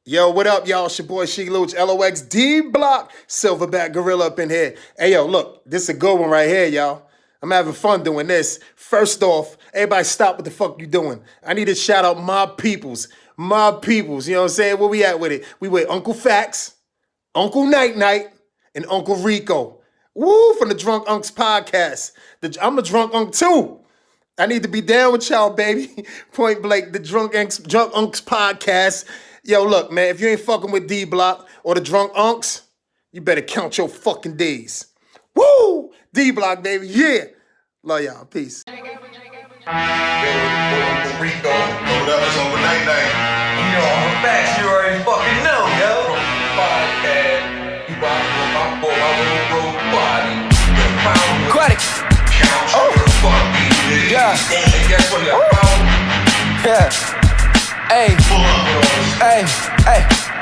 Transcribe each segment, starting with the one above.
Yo, what up, y'all? It's your boy She Luch, LOX D-Block, Silverback Gorilla up in here. Hey, yo, look, this is a good one right here, y'all. I'm having fun doing this. First off, everybody stop what the fuck you doing. I need to shout out my peoples. My peoples, you know what I'm saying? Where we at with it? We with Uncle Fax, Uncle Night Night, and Uncle Rico. Woo, from the Drunk Unks podcast. I'm a Drunk Unk too. I need to be down with y'all, baby. Point blank, the Drunk Unks podcast. Yo, look, man, if you ain't fucking with D-Block or the Drunk Unks, you better count your fucking days. Woo! D-Block, baby, yeah. Love y'all, peace. Yo, Rico, hold up, it's over night. You know, I'm a fact, you already fucking know, yo. Podcast, you rock with my boy, my little body. Aquatic. Oh, Yeah. And guess what? Yeah. Hey,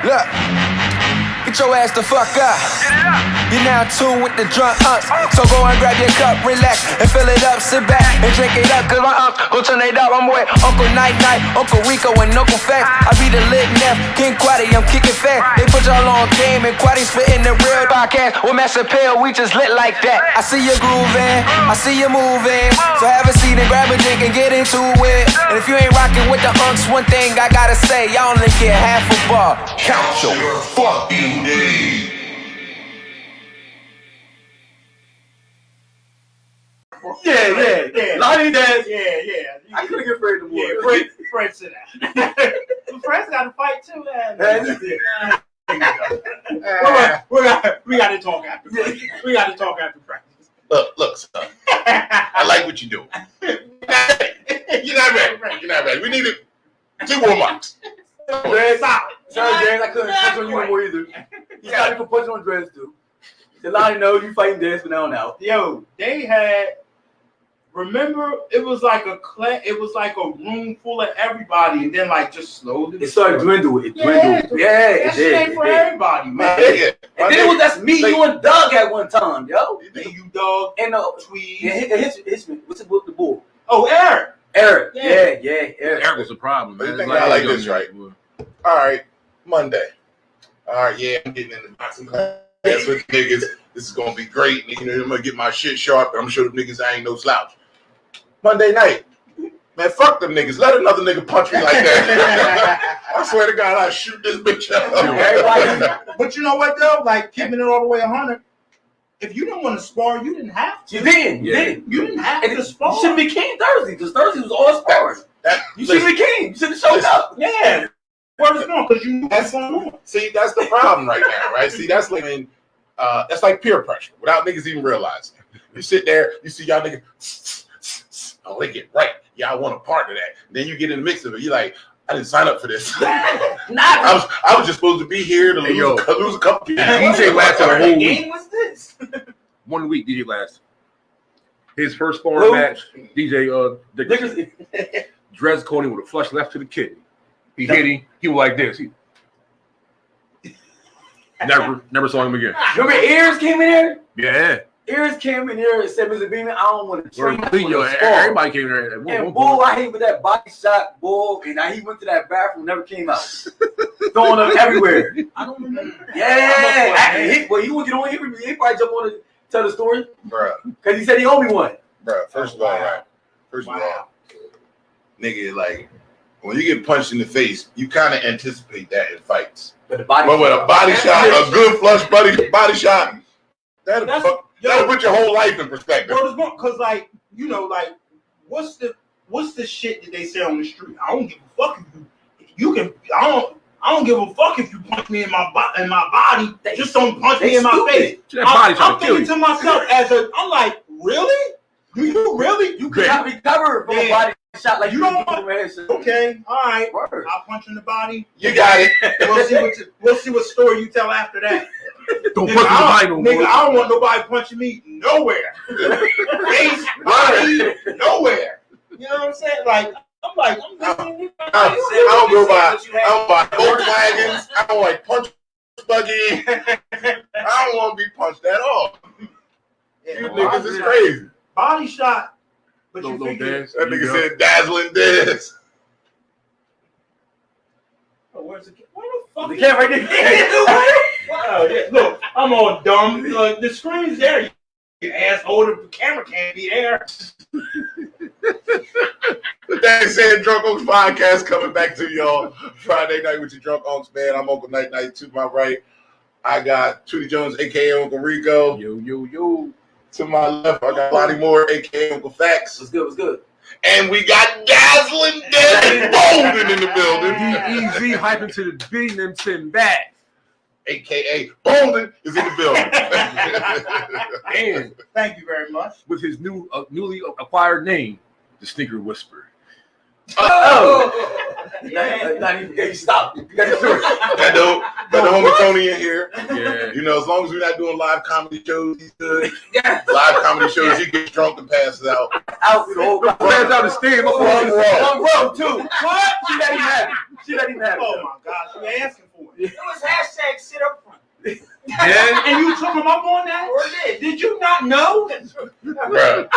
look. Get your ass the fuck up. You're now tuned with the Drunk Unks. So go and grab your cup, relax, and fill it up. Sit back and drink it up, cause my unks gon' turn it up. I'm with Uncle Night Night, Uncle Rico, and Uncle Fax. I be the lit Neff, King Quaddy, I'm kicking fast. They put y'all on game, and Quaddy spitting the real podcast. With Master Pill, we just lit like that. I see you grooving, I see you moving. So have a seat and grab a drink and get into it. And if you ain't rocking with the unks, one thing I gotta say, y'all only get half a bar. Count your fucking days. Yeah. Lonnie Dez. Yeah. I couldn't get Fred no more. Yeah, Fred sit down. Fred's got to fight too, man. We got to talk after. We got to talk after practice. Look, son. I like what you're doing. You're not ready. We need 2 more marks. Drez, sorry, Drez, I couldn't punch on you anymore either. He started to punch on Drez too. He said, Lonnie, no, you fighting Dez from now on out. Yo, they had. Remember, it was like a room full of everybody, and then like just slowly. It started dwindling. Yeah, it did. ain't for everybody, man. Yeah. And then it was that's me, you, and Doug at one time, yo. You dog And Tweed. Yeah, Hitchman. What's the bull? Oh, Eric. Yeah, Eric. Eric was a problem, man. I like this, right? All right, Monday. All right, yeah, I'm getting in the boxing class with niggas. This is gonna be great. You know, I'm gonna get my shit sharp. I'm sure the niggas ain't no slouch. Monday night, man, fuck them niggas. Let another nigga punch me like that. I swear to God, I'll shoot this bitch up. But you know what though? Like keeping it all the way 100. If you didn't want to spar, you didn't have to. You didn't. You didn't have to spar. You should have became Thursday because Thursday was all sparring. You should have became. You should have showed up. Yeah. Where is going? Because you knew what's going on. See, that's the problem right now, right? See, that's like peer pressure without niggas even realizing. You sit there, you see y'all niggas. Oh, they get right. Yeah, I want a part of that. Then you get in the mix of it. You're like, I didn't sign up for this. I was just supposed to be here to lose a couple people. DJ last a whole What week. game was this? 1 week, DJ last. His first sparring match, DJ Niggas. Dez caught him with a flush left to the kidney. He hit him. He was like this. He never saw him again. Remember Ears came in here? Yeah. Ears came in here and said, Mr. Beeman, I don't want to train. Everybody came there. And Bull, I hate with that body shot, Bull, and he went to that bathroom, never came out. Throwing up everywhere. I don't remember. Yeah. He wouldn't get on here with me. He probably jump on to tell the story. Bruh. Because he said he owed me one. Bruh, first of all, nigga, like, when you get punched in the face, you kind of anticipate that in fights. But with a body shot, a good flush body shot, that'll put your whole life in perspective. Because, like, you know, like, what's the shit that they say on the street? I don't give a fuck if you can. I don't give a fuck if you punch me in my body. Just don't punch me in my face. I'm thinking to myself I'm like, really? Do you really? You cannot recover from a body shot like you don't want. Okay, all right. Word. I'll punch in the body. You got it. We'll see what story you tell after that. Don't punch the body no more. Nigga, I don't want nobody punching me nowhere. Face, body, nowhere. You know what I'm saying? Like, I'm listening. I don't buy Volkswagens. I don't like punch buggy. I don't want to be punched at all. Yeah, you niggas is crazy. Body shot. But no, you figure that nigga said dazzling Dez. Oh, where's the Where the fuck? The camera right there. Oh, yeah. Look, I'm all dumb. The screen's there. You asshole, the camera can't be there. With that said, Drunk Unks podcast coming back to y'all Friday night with your Drunk Unks, man. I'm Uncle Night Night. To my right, I got Tweety Jones, a.k.a. Uncle Rico. Yo. To my left, I got Lonnie Moore, a.k.a. Uncle Fax. What's good? And we got Dazzling Dez Bolden in the building. Easy hyping to the beat and them sitting back. A.k.a. Bolden is in the building. And Thank you very much. with his newly acquired name, the Sneaker Whisperer. Not even you stop. You got to do it. Got the homie Tony in here. Yeah. You know, as long as we're not doing live comedy shows, he's good. Yeah. Live comedy shows, he gets drunk and passes out. Out with the whole Fans out the steam. One row, too. What? She let him have it. Oh my gosh, you asking for it. It was hashtag sit up front. Yeah. And you took him up on that? Did you not know? Bruh.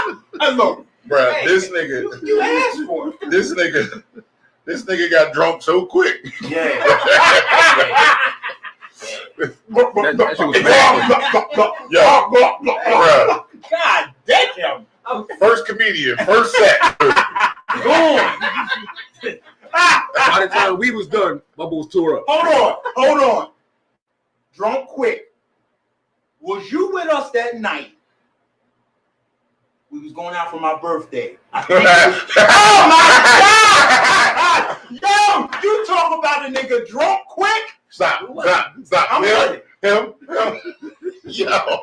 Look, Bruh, Hey, this nigga. you asked for it. This nigga got drunk so quick. Yeah. That shit was bad. Yo, bruh. God damn. First comedian, first set. By the time we was done, my boys tore up. Hold on. Drunk quick. Was you with us that night? We was going out for my birthday. Oh my God! Yo, you talk about a nigga drunk quick? Stop. I'm Him. Yo.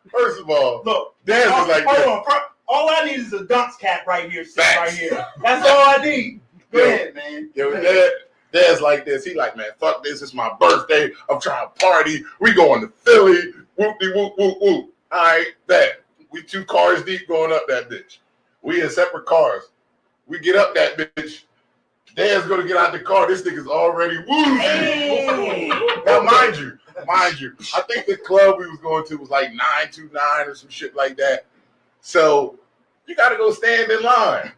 First of all, Look, Dez is like this. hold on. All I need is a dunks cap right here, sit Facts. right here. That's all I need. Go ahead, man. Yo, Dez like this. He like, man, fuck this. It's my birthday. I'm trying to party. We going to Philly. Whoop-de-whoop. All right, bet. We 2 cars deep going up that bitch. We in separate cars. We get up that bitch. Dez gonna get out the car. This nigga's already woozy. Hey. Now, mind you, I think the club we was going to was like 929 or some shit like that. So you gotta go stand in line.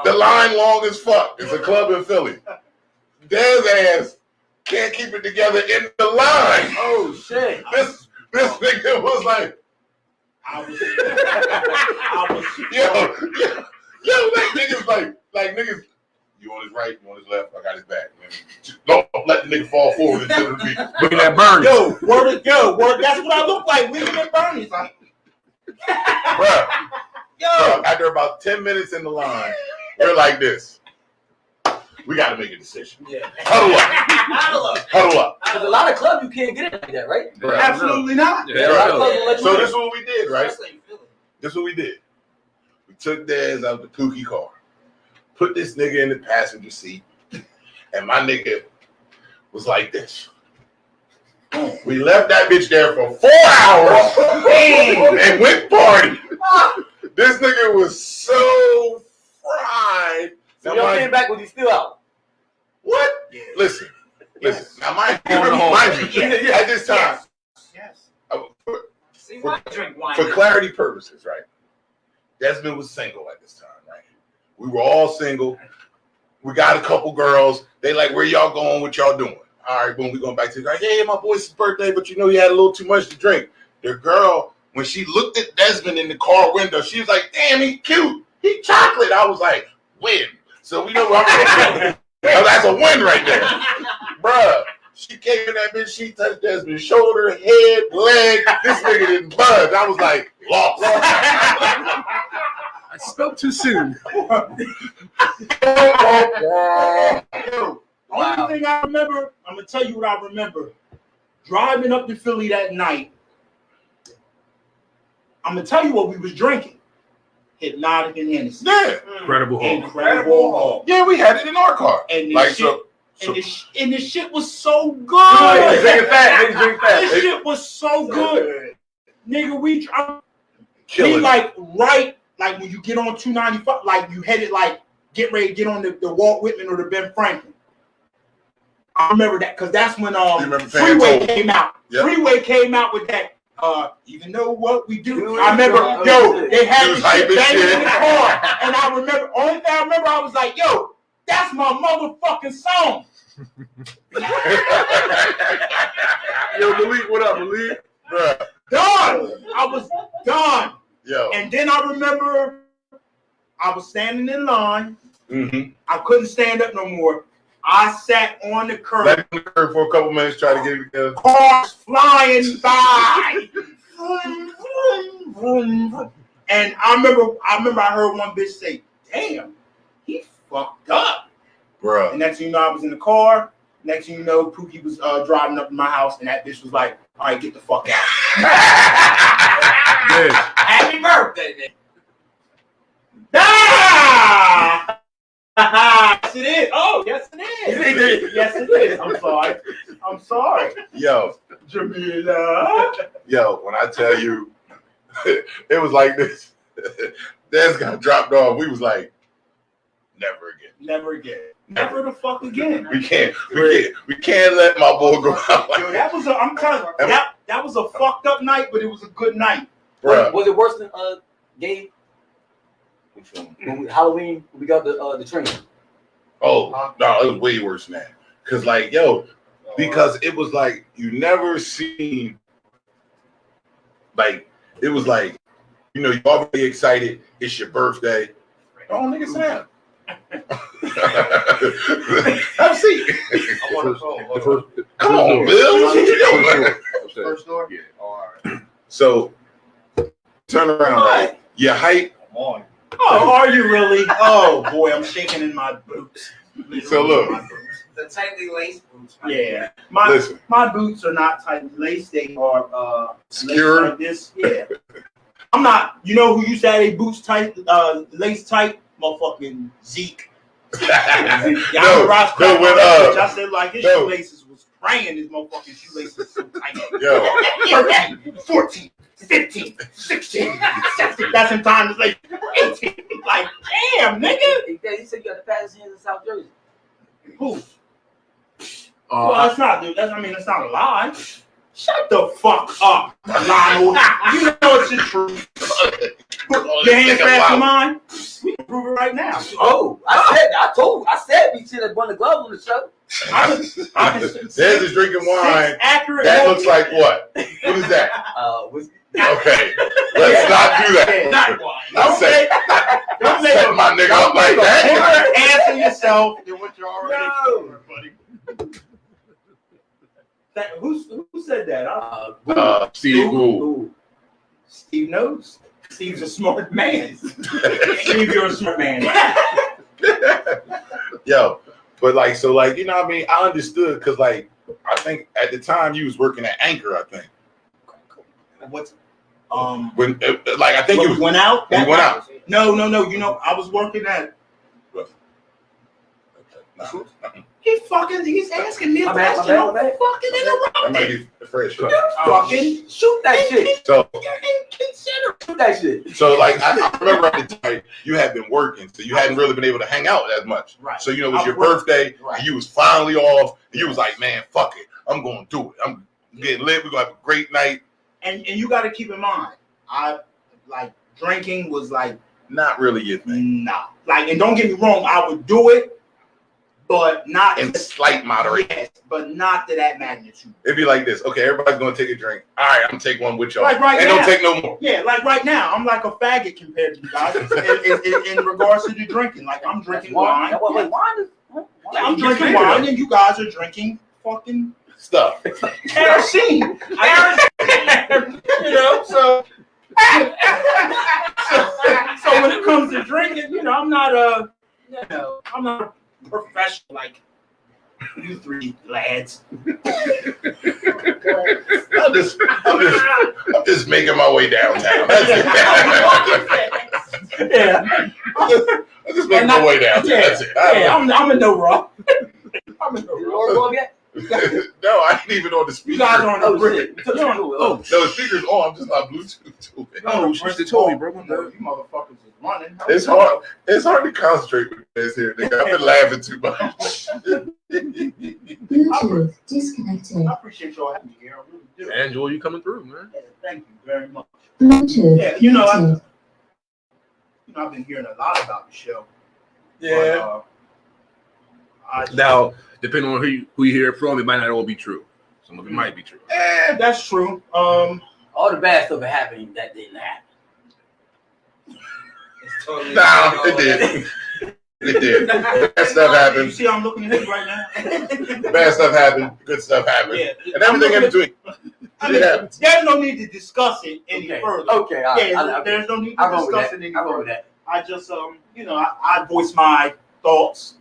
The line long as fuck. It's a club in Philly. Dez ass can't keep it together in the line. Oh, shit. This nigga was like, I was yo, like niggas, you on his right, you on his left, I got his back. Man. Don't let the nigga fall forward into the beat. Look at that burn. Yo, word, that's what I look like. William and Bernie's like, Bruh, after about 10 minutes in the line, we're like this. We got to make a decision. Yeah. Huddle up. Because a lot of clubs you can't get it like that, right? Bruh. absolutely not. Yeah, A lot of right. clubs will let you So in. this is what we did, right? Especially in Philly. This is what we did. We took Dez out the Pookie car, put this nigga in the passenger seat, and my nigga was like this. We left that bitch there for 4 hours and went party. This nigga was so fried. So y'all came back when he's still out. What? Yeah. Listen. Now, mind you, Yes. at this time, Yes. See, why drink wine? for clarity purposes, right? Desmond was single at this time, right? We were all single. We got a couple girls. They like, where y'all going? What y'all doing? All right, boom, we going back to the guy. Yeah, my boy's birthday, but you know he had a little too much to drink. The girl, when she looked at Desmond in the car window, she was like, damn, he cute. He chocolate. I was like, win. So we know what I'm doing. That's a win right there. Bruh, she came in that bitch, she touched Desmond's shoulder, head, leg. This nigga didn't budge. I was like, lost. I spoke too soon. Only thing I remember, I'm gonna tell you what I remember. Driving up to Philly that night, I'm gonna tell you what we was drinking. Hypnotic and Hennessy. Yeah. Incredible Hulk. Incredible Hulk. Yeah, we had it in our car. And this Like, shit, so and the shit was so good. Drink fast. This shit was so good. Nigga, we killing it. like right, like when you get on 295, like you headed like get ready to get on the Walt Whitman or the Ben Franklin. I remember that because that's when remember Freeway Pantone? came out. Yep. Freeway came out with that. Even know what we do. Do I remember, it. yo, they had It was this shit hype as banging shit. in the car, and I remember. Only thing I remember, I was like, yo, that's my motherfucking song. Yo, Malik, what up, Malik? Bruh. Done. I was done. Yo. And then I remember I was standing in line. Mm-hmm. I couldn't stand up no more. I sat on the curb. Let him curb for a couple minutes, try to get it together. Cars flying by. Vroom, vroom, vroom, vroom. And I remember I heard one bitch say, "Damn, he fucked up." Bruh. And next thing you know, I was in the car. Next thing you know, Pookie was driving up to my house, and that bitch was like, "All right, get the fuck out." Yeah. Happy birthday, nigga. Ah! Yes, it is. Oh, yes, it is. Yes, it is. I'm sorry. Yo, Jamila. yo, when I tell you, it was like this. Dez got dropped off. We was like, never again. Never again. Never the fuck again. We can't let my boy go out like Yo, that was I'm telling you, that was a fucked up night, but it was a good night. Bruh. Was it worse than Gabe? Which one? When Halloween, we got the train. Oh, no, it was way worse than that. Cause like, yo, because it was like you never seen, like, it was like, you know, you're already excited, it's your birthday. Oh, nigga, Sam. Have a seat. I want to the first. Come on, Bill. What you doing? First door? Yeah. All right. So, turn around, right? Your height. Come on. Oh, are you really? Oh boy, I'm shaking in my boots. So look. My boots. The tightly laced boots. Yeah, Listen. my boots are not tightly laced. They are Secured? laced like this. Yeah, I'm not. You know who used to have their boots tight, laced tight? Motherfucking Zeke. Yeah, I said like his shoelaces was praying. His motherfucking shoelaces so tight. Yo. 13, 14, 15, 16, 17. That's in time to say 18. Like, damn, nigga. He said you got the fastest hands in South Jersey. Who? Well, that's not, dude. That's not a lie. Shut the fuck up, Lionel. You know it's the truth. Your hands fast than mine. We can prove it right now. Oh, I said we should have won the glove on the show. Dez is drinking wine. Accurate. That looks like what? What is that? Whiskey. Okay, let's not do that. Don't say my nigga up like that. Answer yourself than what you're already doing, buddy. Who said that? Steve Gould. Steve knows. Steve's a smart man. Steve, you're a smart man. Yo, but like, so like, you know what I mean? I understood because like, I think at the time you was working at Anchor, I think. What's when like I think you went out? You went out. No. You know, I was working at. He's asking me a question. I'm fucking That might interrupting. be fresh. Fucking Shoot that shit. So you're inconsiderate. Shoot that shit. So like I remember at the time you had been working, so you hadn't really been able to hang out as much. Right. So you know it was your birthday, and you was finally off, and you was like, man, fuck it, I'm gonna do it. I'm getting lit. We're gonna have a great night. And you got to keep in mind, I like drinking was like not really your thing. Nah. Like, and don't get me wrong, I would do it, but not in slight moderation. Yes, but not to that magnitude. It'd be like this. Okay, everybody's gonna take a drink. All right, I'm gonna take one with y'all. Like right and now. don't take no more. Yeah, like right now, I'm like a faggot compared to you guys in regards to the drinking. Like I'm drinking wine. Wait, wine? I'm drinking wine, and you guys are drinking fucking stuff. Kerosene. You know, so when it comes to drinking, you know, I'm not a professional like you three lads. I'm just making my way downtown. That's it. Yeah. I'm just making my way downtown. Yeah. That's it. Yeah, I'm in no rock. I'm in no rock. No, I ain't even on the speaker. You guys are on the brick. No, the speaker's on. I'm just on Bluetooth to it. Oh, she told me, bro. You motherfuckers is running. It's hard. It's hard to concentrate with this here, nigga. I've been laughing too much. Bluetooth disconnected. I appreciate y'all having me here. I really do. Angela, you coming through, man? Yeah, thank you very much. Bluetooth. Yeah, you know, I've been hearing a lot about the show. Yeah. But, Now, depending on who you hear it from, it might not all be true. Some of it might be true. That's true. All the bad stuff that happened that didn't happen. It's totally It did. It did. Bad stuff You happened. see, I'm looking at him right now. Bad stuff happened. Good stuff happened. Yeah. And everything in between. I mean, happens. there's no need to discuss it any further. Okay, all right. Yeah, there's no need to I'll go with discuss that. it any I'll go further. with that. I just, I voiced my thoughts,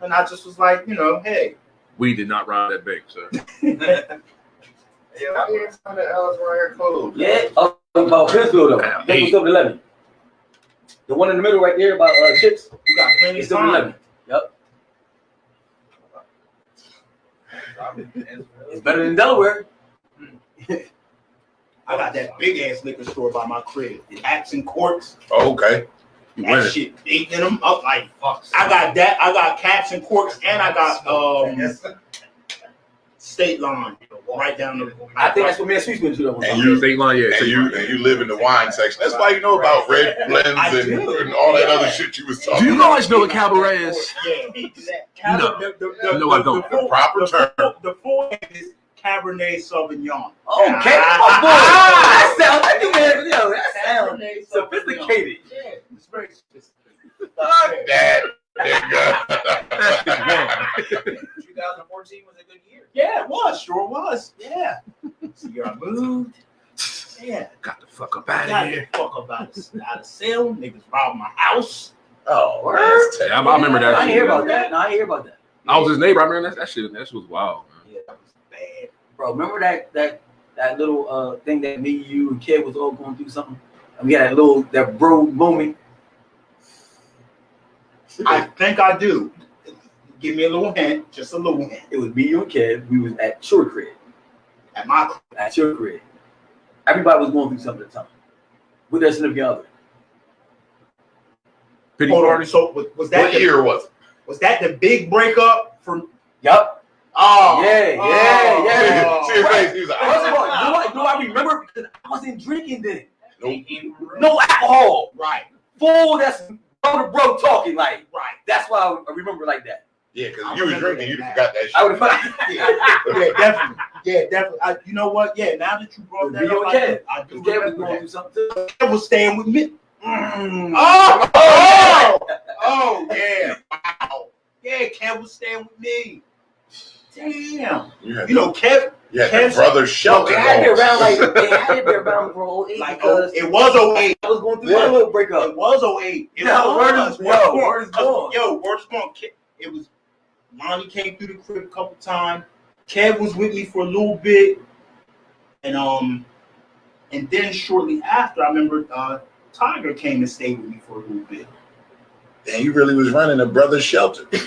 and I just was like, hey. We did not rob that bank, sir. Yeah, I hear some of the L's right here closed. Yeah, about Pittsfield though. Damn. They was 7-11. The one in the middle right there about chips. You got plenty It's of time. 7-11. Yep. It's better than Delaware. I got that big ass liquor store by my crib. Caps and corks. Oh, okay. You That winning. shit big in them up like I got that. I got caps and corks, and I got State Line right down the. I think that's what me and Sweet's been to that one And time. you- State line, yeah. And you live in the wine section. That's why you know about red blends I and do. all that other shit you was talking Do you about. guys know what cabaret is? Yeah, No. No, I don't. The proper term. The full name is Cabernet Sauvignon. Okay. Oh boy. That sounds like that sounds Cabernet sophisticated. Yeah, it's very sophisticated. Fuck that, nigga. 2014 was a good year. Yeah, it was. Sure was. Yeah. See, I moved. Yeah. Got the fuck up out Got of here. the fuck up out of sale. Niggas robbed my house. Oh, Word. that's Yeah, I remember that. I didn't shit. hear about that. No, I didn't hear about that. I was his neighbor. I remember that shit. That shit was wild, man. Yeah, that was bad. Bro, remember that little thing that me, you, and Kev was all going through something? And we had that bro booming. I think I do. Give me a little hint, just a little hint. It was me, you, and Kev. We was at your crib. At my At your crib. Everybody was going through something at the time. With their significant other. Pity hold on. party. So was that What year was it? Was that the big breakup for? Yup. Oh Yeah. See his face. He was like, First of all, do I remember? Because I wasn't drinking then. nope. No alcohol. Right, Full, that's bro to bro talking like. right. That's why I remember like that. Yeah, because I you was remember drinking, you that. forgot that shit. I would have. Yeah, definitely. Yeah, definitely. You know what? Yeah, now that you brought that Video up, Kev. I do Kev was remember going that. through something too. Kev was staying with me. Mm. Oh, yeah. Wow. Yeah, Kev was staying with me. Damn. You You know, Kev, had Kev's- the brother shelter. They had it dogs. around they had it around for 08 like, because it was 08. I was going through my little breakup. It was 08. It Yo, was. word is gone. Word is gone. It was, Lonnie came through the crib a couple times. Kev was with me for a little bit. And then shortly after, I remember Tiger came and stayed with me for a little bit. And you really was running a brother's shelter. I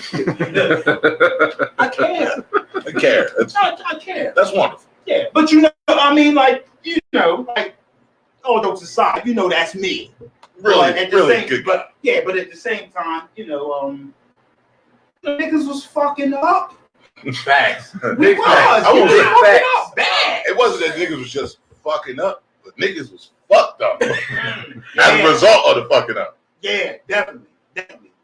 care. I care. I care. That's wonderful. Yeah. But I mean, like, all jokes aside, that's me. Really, But at the really same, good. but at the same time, the niggas was fucking up. Facts. We Big was. facts. I We was was big fucking facts. up bad. It wasn't that niggas was just fucking up, but niggas was fucked up as a Yeah. result of the fucking up. Yeah, definitely.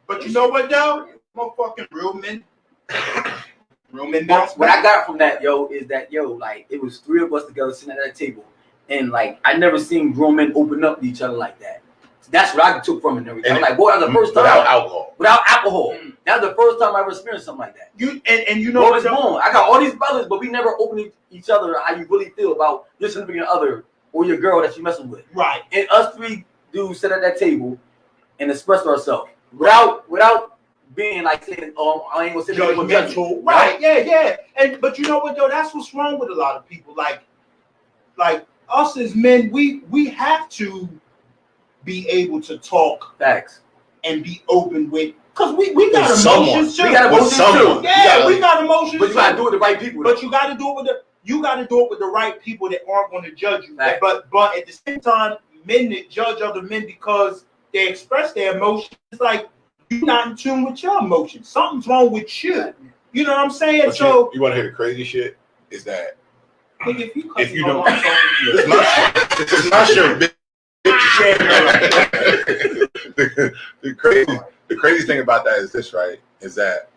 But you know what though? Motherfucking real men. Real men bounce What I back. got from that, is that, like, it was 3 of us together sitting at that table. And, like, I never seen grown men open up to each other like that. That's what I took from it and everything. I'm like, boy, that was the first time. Without alcohol. Without alcohol. That was the first time I ever experienced something like that. And you know What what was born. I got all these brothers, but we never opened each other how you really feel about your significant other or your girl that you messing with. Right. And us 3 dudes sit at that table and express ourselves without being like saying, "Oh, I ain't gonna sit there and judge you." Judgmental. Right, yeah. But you know what though? That's what's wrong with a lot of people. Like us as men, we have to be able to talk Facts. and be open with, because we got With emotions someone. too. We got With emotions someone. too. Yeah, we got emotions. But you gotta too. do it with the right people. But you got to do it with the right people that aren't going to judge you. Right. But at the same time, men that judge other men because they express their emotions, it's like you're not in tune with your emotions. Something's wrong with you. You know what I'm saying? But So you want to hear the crazy shit? Is that nigga, if you don't- don't, it's not your bitch. the crazy thing about that is this, right? Is that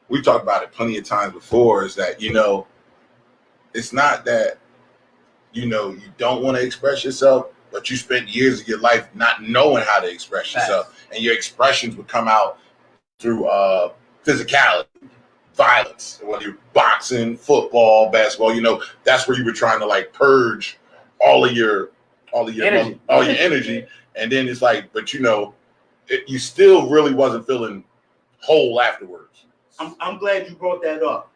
we talked about it plenty of times before, is that, you know, it's not that, you know, you don't want to express yourself, but you spent years of your life not knowing how to express yourself. And your expressions would come out through physicality, violence, whether you're boxing, football, basketball, you know, that's where you were trying to like purge all of your energy. And then it's like, but you know, you still really wasn't feeling whole afterwards. I'm glad you brought that up.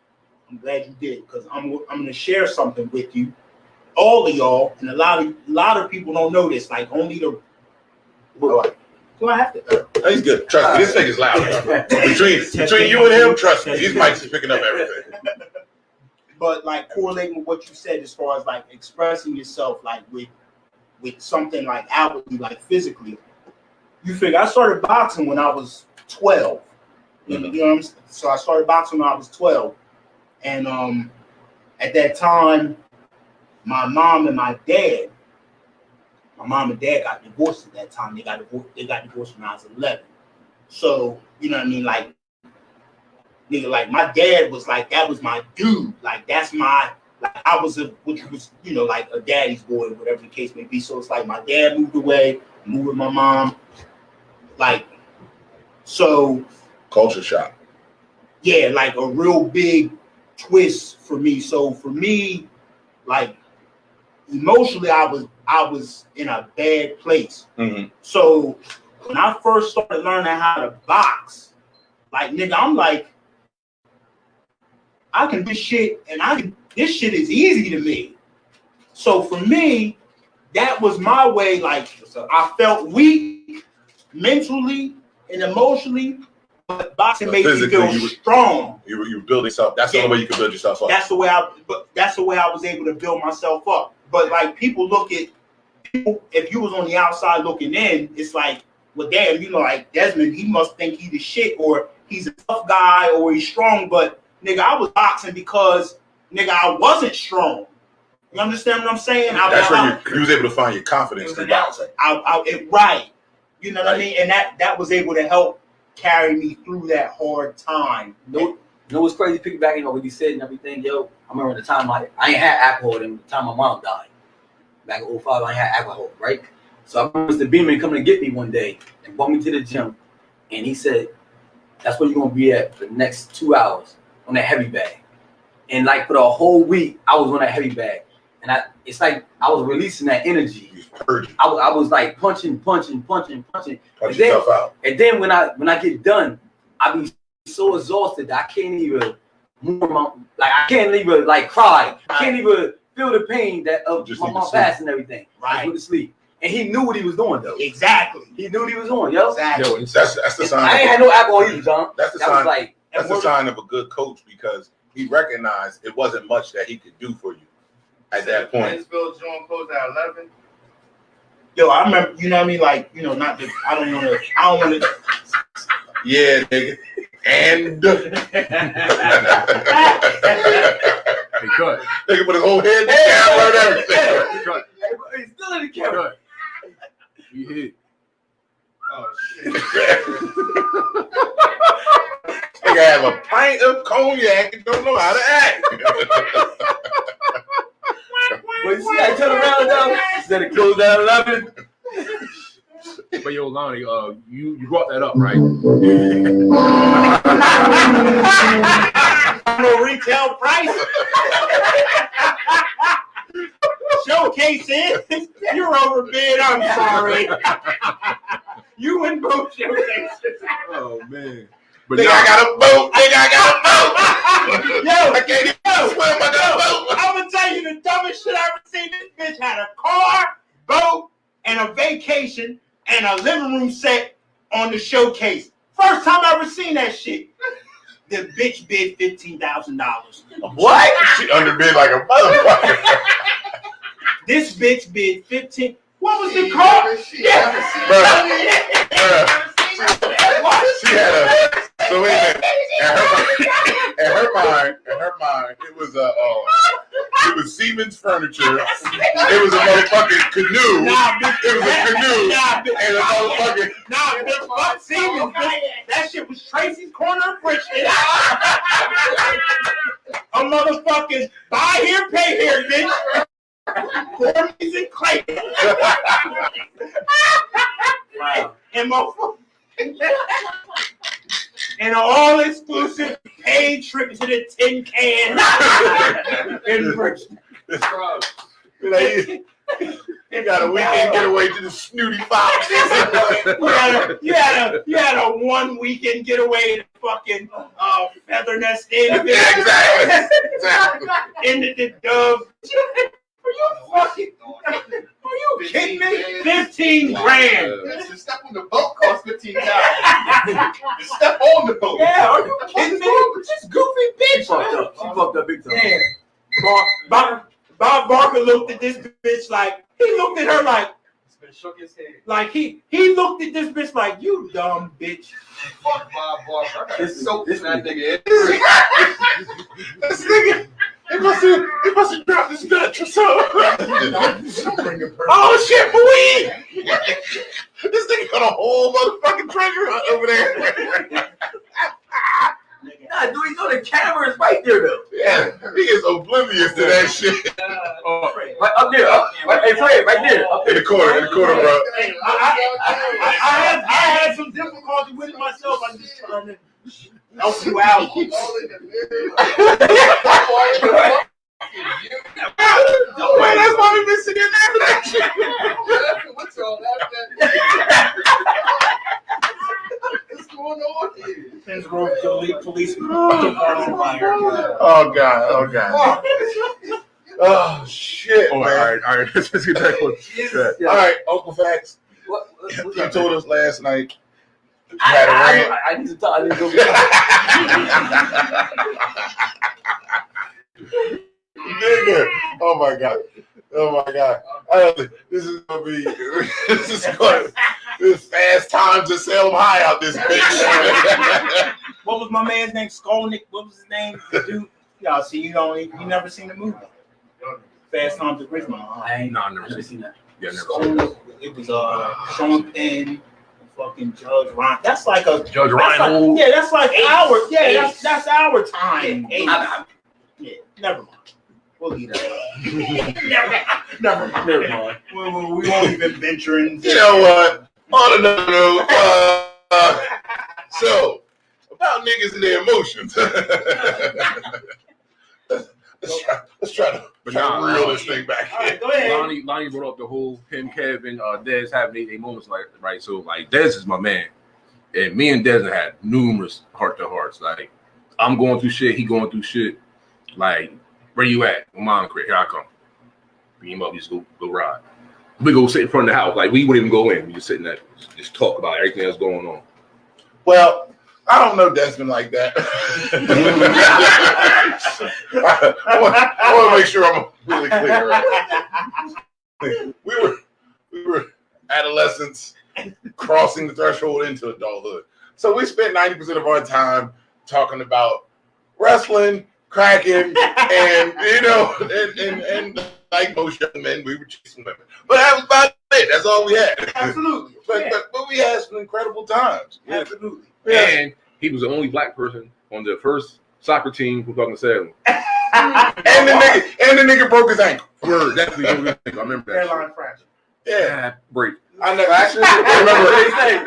I'm glad you did, because I'm going to share something with you, all of y'all, and a lot of people don't know this. Like only the. Do I have to? He's good. Trust me, this thing is loud. between you and him, trust me, these mics is picking up everything. But like correlating with what you said, as far as like expressing yourself, like with something like outwardly, like physically, you figure I started boxing when I was 12. You know what I'm saying? So I started boxing when I was 12, and at that time, my mom and dad got divorced at that time. They got divorced when I was 11. So, you know what I mean? Like, nigga, like my dad was like, that was my dude. Like, that's my, like, I was which was, you know, like a daddy's boy, whatever the case may be. So it's like my dad moved away, moved with my mom. Like, so. Culture shock. Yeah, like a real big twist for me. So for me, like, emotionally, I was in a bad place. So when I first started learning how to box, like, nigga, I'm like, I can do shit, and this shit is easy to me. So for me, that was my way. Like, I felt weak mentally and emotionally, but boxing made me feel strong. You were building yourself. That's the only way you can build yourself up. That's the way I was able to build myself up. But like people look at people, if you was on the outside looking in, it's like, well, damn, you know, like Desmond, he must think he the shit, or he's a tough guy, or he's strong. But nigga, I was boxing because nigga, I wasn't strong. You understand what I'm saying? That's where you was able to find your confidence through boxing. Right. You know what I mean? And that was able to help carry me through that hard time. You know what's crazy? Piggybacking on what he said and everything, yo. I remember the time I ain't had alcohol at the time my mom died. Back in 05, I ain't had alcohol, right? So I remember Mr. Beeman coming to get me one day and brought me to the gym. And he said, that's where you're going to be at for the next 2 hours on that heavy bag. And like for the whole week, I was on that heavy bag. And it's like I was releasing that energy. I was like punching. Punch yourself out. And then when I get done, I be so exhausted that I can't even move I can't even like cry. I can't even feel the pain that of my mom passed and everything. Right. I go to sleep. And he knew what he was doing though. Exactly. He knew what he was doing, yo. Exactly. Yo, that's the sign. I ain't had no alcohol either, John. That's the sign. That's the sign of a good coach, because he recognized it wasn't much that he could do for you at that point. Plainsville joint closed at 11. Yo, I remember, you know what I mean? Like, you know, not that I don't want to. Yeah, nigga. And Hey, Cut. nigga put his whole head in the camera and everything. Cut. He's still in the camera. Cut. You hit. Oh shit. Nigga have a pint of cognac and don't know how to act. But you see, I turn around now. Instead of close down 11. But yo, Lonnie, you brought that up, right? No retail price. Showcase it. You're overbid. I'm sorry. You win both showcases. Oh man. But Nigga, I got a boat. Nigga, I got a boat. Yo, I can't even swim. I got a boat. I'm gonna tell you the dumbest shit I ever seen. This bitch had a car, boat, and a vacation, and a living room set on the showcase. First time I ever seen that shit. The bitch bid $15,000. What? She underbid like a motherfucker. This bitch bid 15. What was the car? She had a. So wait a minute. In her mind, it was a. It was Siemens furniture. It was a motherfucking canoe. It was a canoe and a motherfucking. Bitch, fuck Siemens, bitch. That shit was Tracy's Corner Friction. A motherfucking buy here, pay here, bitch. Cormies and Clayton. Wow. And motherfucker. And an all-exclusive paid trip to the tin can in Brixton. You got a weekend getaway to the Snooty Fox. you had a 1 weekend getaway to fucking Feather Nest Inn. Exactly. Into the Dove. Are you kidding me? 15 grand. The step on the boat cost $15. The step on the boat. Yeah, are you kidding me? This goofy bitch. She fucked up big time. Yeah. Bob Barker looked at this bitch like, he looked at her like, Shook his head. like he looked at this bitch like, you dumb bitch. Fuck Bob Barker. I got soap in that nigga. This nigga. It must have dropped his nuts or something. Oh shit, boy! This nigga got a whole motherfucking treasure hunt over there. Nah, dude, you know the camera is right there though. Yeah, he is oblivious to that shit. Right up there. Hey, Fred, right there. In the corner, bro. I had some difficulty with it myself. I'm just trying to help you out. Wait, that's why we been sitting there for that shit. What's all that? What's going on here? Things wrong with police. Oh god. Oh shit, man. All right. Let's get back on track. All right, Uncle Facts. You told us last night you had a rant. I need to talk. I need to go. Nigga. Oh my god. This is gonna be. This fast times to sell them high out this bitch. What was my man's name? Skolnick. What was his name? The dude. Y'all see, you never seen the movie. Fast Times at Ridgemont. I've never seen that. Yeah, never seen Skolnick. It was Sean Penn, fucking Judge Ryan. That's like a Judge that's Ryan. like, yeah, that's like our. Yeah, Eight. that's our time. Yeah. Yeah, never mind. We'll leave that. Never mind. We won't even venture into. You know what? On another note, so about niggas and their emotions. Let's try to reel this thing back. All right, go ahead. Lonnie brought up the whole him, Kevin, Dez having their moments like right. So like Dez is my man, and me and Dez have had numerous heart to hearts. Like I'm going through shit, he going through shit. Like where you at? My mom crib. Here I come. Beat him up. We just go ride. We go sit in front of the house. Like we wouldn't even go in. We just sitting there, just talk about everything that's going on. Well, I don't know Desmond like that. I want to make sure I'm really clear. Right? We were adolescents crossing the threshold into adulthood. So we spent 90% of our time talking about wrestling, cracking, and and like most young men, we were chasing women. But that was about it. That's all we had. Absolutely. But we had some incredible times. Absolutely. Yeah. And he was the only black person on the first soccer team who fucking said him. And the nigga broke his ankle. Word, definitely broke his ankle. I remember that. Hairline fracture. Yeah. Break. I never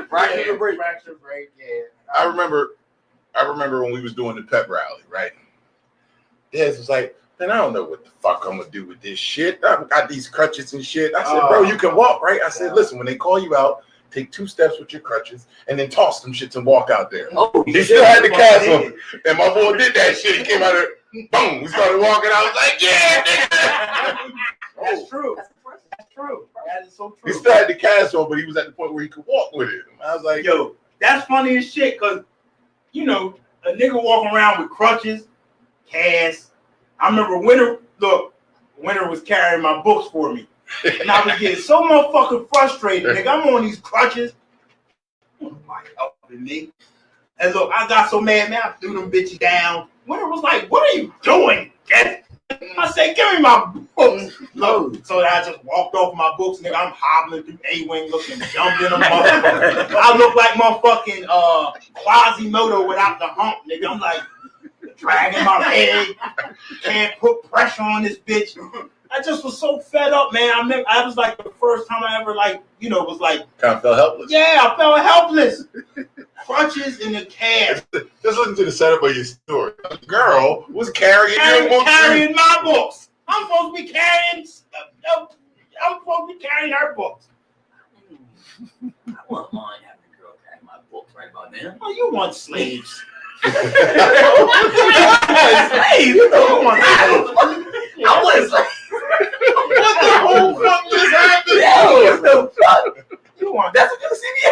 Fracture break. Yeah. I remember when we was doing the pep rally, right? Dez was like, man, I don't know what the fuck I'm gonna do with this shit. I've got these crutches and shit. I said, bro, you can walk, right? I said, listen, when they call you out, take 2 steps with your crutches and then toss them shits and walk out there. Oh, He still had the cast on. And my boy did that shit. He came out there, boom, we started walking. I was like, yeah, nigga. That's true. That's true. That is so true. He still had the cast on, but he was at the point where he could walk with it. I was like, Yo, that's funny as shit, because, a nigga walking around with crutches, cast. I remember Winter was carrying my books for me. And I was getting so motherfucking frustrated, nigga. I'm on these crutches. Nobody helping me. And look, I got so mad, man, I threw them bitches down. Winter was like, what are you doing? I said, give me my books. Look, so I just walked off my books, nigga. I'm hobbling through A-Wing looking jumped in a motherfucker. I look like motherfucking Quasimodo without the hump, nigga. I'm like dragging my leg. Can't put pressure on this bitch. I just was so fed up, man. I was like the first time I ever was like Kind of felt helpless. Yeah, I felt helpless. Crutches in the cab. Just listen to the setup of your story. The girl was carrying your books. Carrying my books. I'm supposed to be carrying her books. I wouldn't mind having a girl carry my books right about now. Oh, you want slaves? Slaves? I want slaves. What the whole fuck just happened? What the fuck? You want That's what you see me.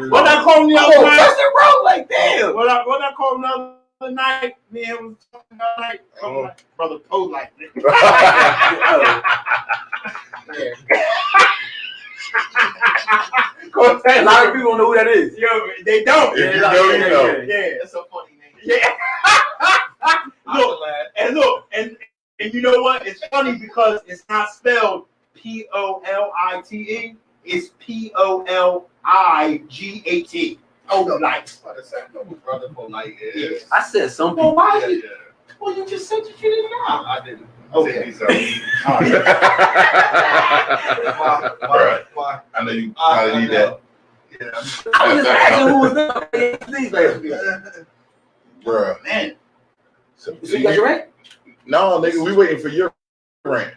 What I called him the other night? Press it wrong like damn. What I called him the other night? Me and him was talking the other night. Brother Poe like this. A lot of people don't know who that is. Yo, they don't. If you know, you know. Yeah. That's so funny, name. Yeah. And you know what? It's funny because it's not spelled Polite. It's Polight. Oh, light. Brother Polite is. I said something. Well, why? Yeah. Well, you just said that you didn't know. I didn't. Okay. So, All right. why? I know you probably need that. Yeah. I was just asking who was there. Bruh. Man, So You got your rent? No, nigga, we waiting for your rant.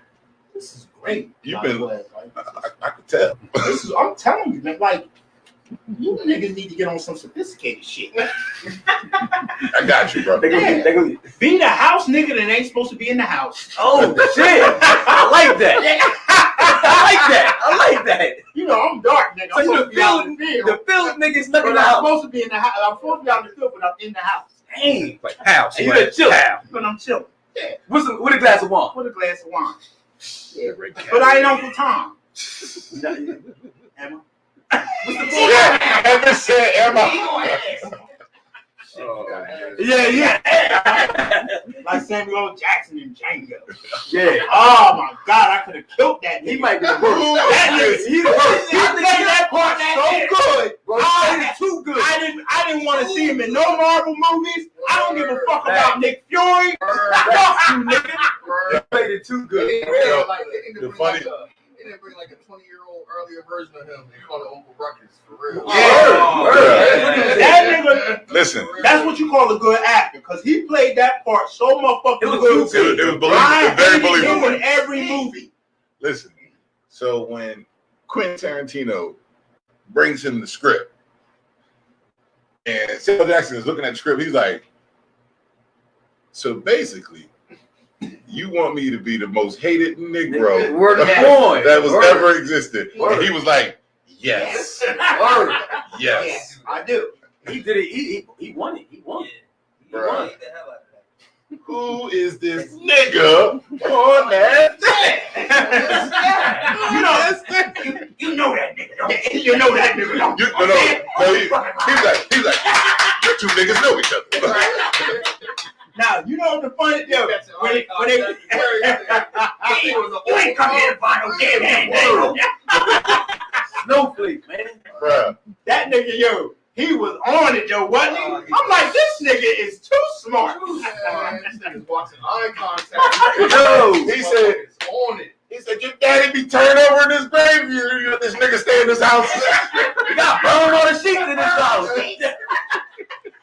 this is great. You've been, I could tell. I'm telling you, man. Like, you niggas need to get on some sophisticated shit. I got you, bro. They go. Be the house nigga that ain't supposed to be in the house. Oh shit! I like that. I like that. You know, I'm dark, nigga. So I'm you supposed to be out in the field. The field niggas stuck in But the I'm house. supposed to be in the house. I'm supposed to be out in the field, but I'm in the house. Dang. Like house. And you done chill. But I'm chilling. Yeah. With a glass of wine. With a glass of wine. Yeah. But I ain't Uncle Tom. Emma. Yeah, Emma said Emma. Yeah. Like Samuel L. Jackson in Django. Yeah. Oh my God, I could have killed that nigga. He might be the worst. That nigga, he played that part so good. Bro, he's too good. I didn't want to see him in no Marvel movies. I don't give a fuck about Nick Fury. Fuck you, nigga. He played it too good. The funny. They didn't bring like a 20-year-old earlier version of him and call it Uncle Ruckus for real. That nigga. Listen. That's what you call a good actor, because he played that part so motherfucking good. It was believable. I Very hated him believable. in every movie. Listen. So when Quentin Tarantino brings him the script, and Samuel Jackson is looking at the script, he's like, so basically, you want me to be the most hated Negro Word of boy. that was Word. ever existed. Word. And he was like, yes. Word. Yes. I do. He did it. He won it. He won it. He Bruh. won it. Who is this nigga on that? You know that nigga. Don't you? You know that nigga. Don't you? No, he's like, you two niggas know each other. Now, you know what the funny thing when they you ain't come here to find no damn hand. Snowflake, man. Bruh. That nigga, yo, he was on it, yo, wasn't he? I'm like, this nigga is too smart. This nigga's watching eye contact. No, he said, on it. he said, your daddy be turned over in his grave. You let this nigga stay in this house. We got bone on the sheets in this house.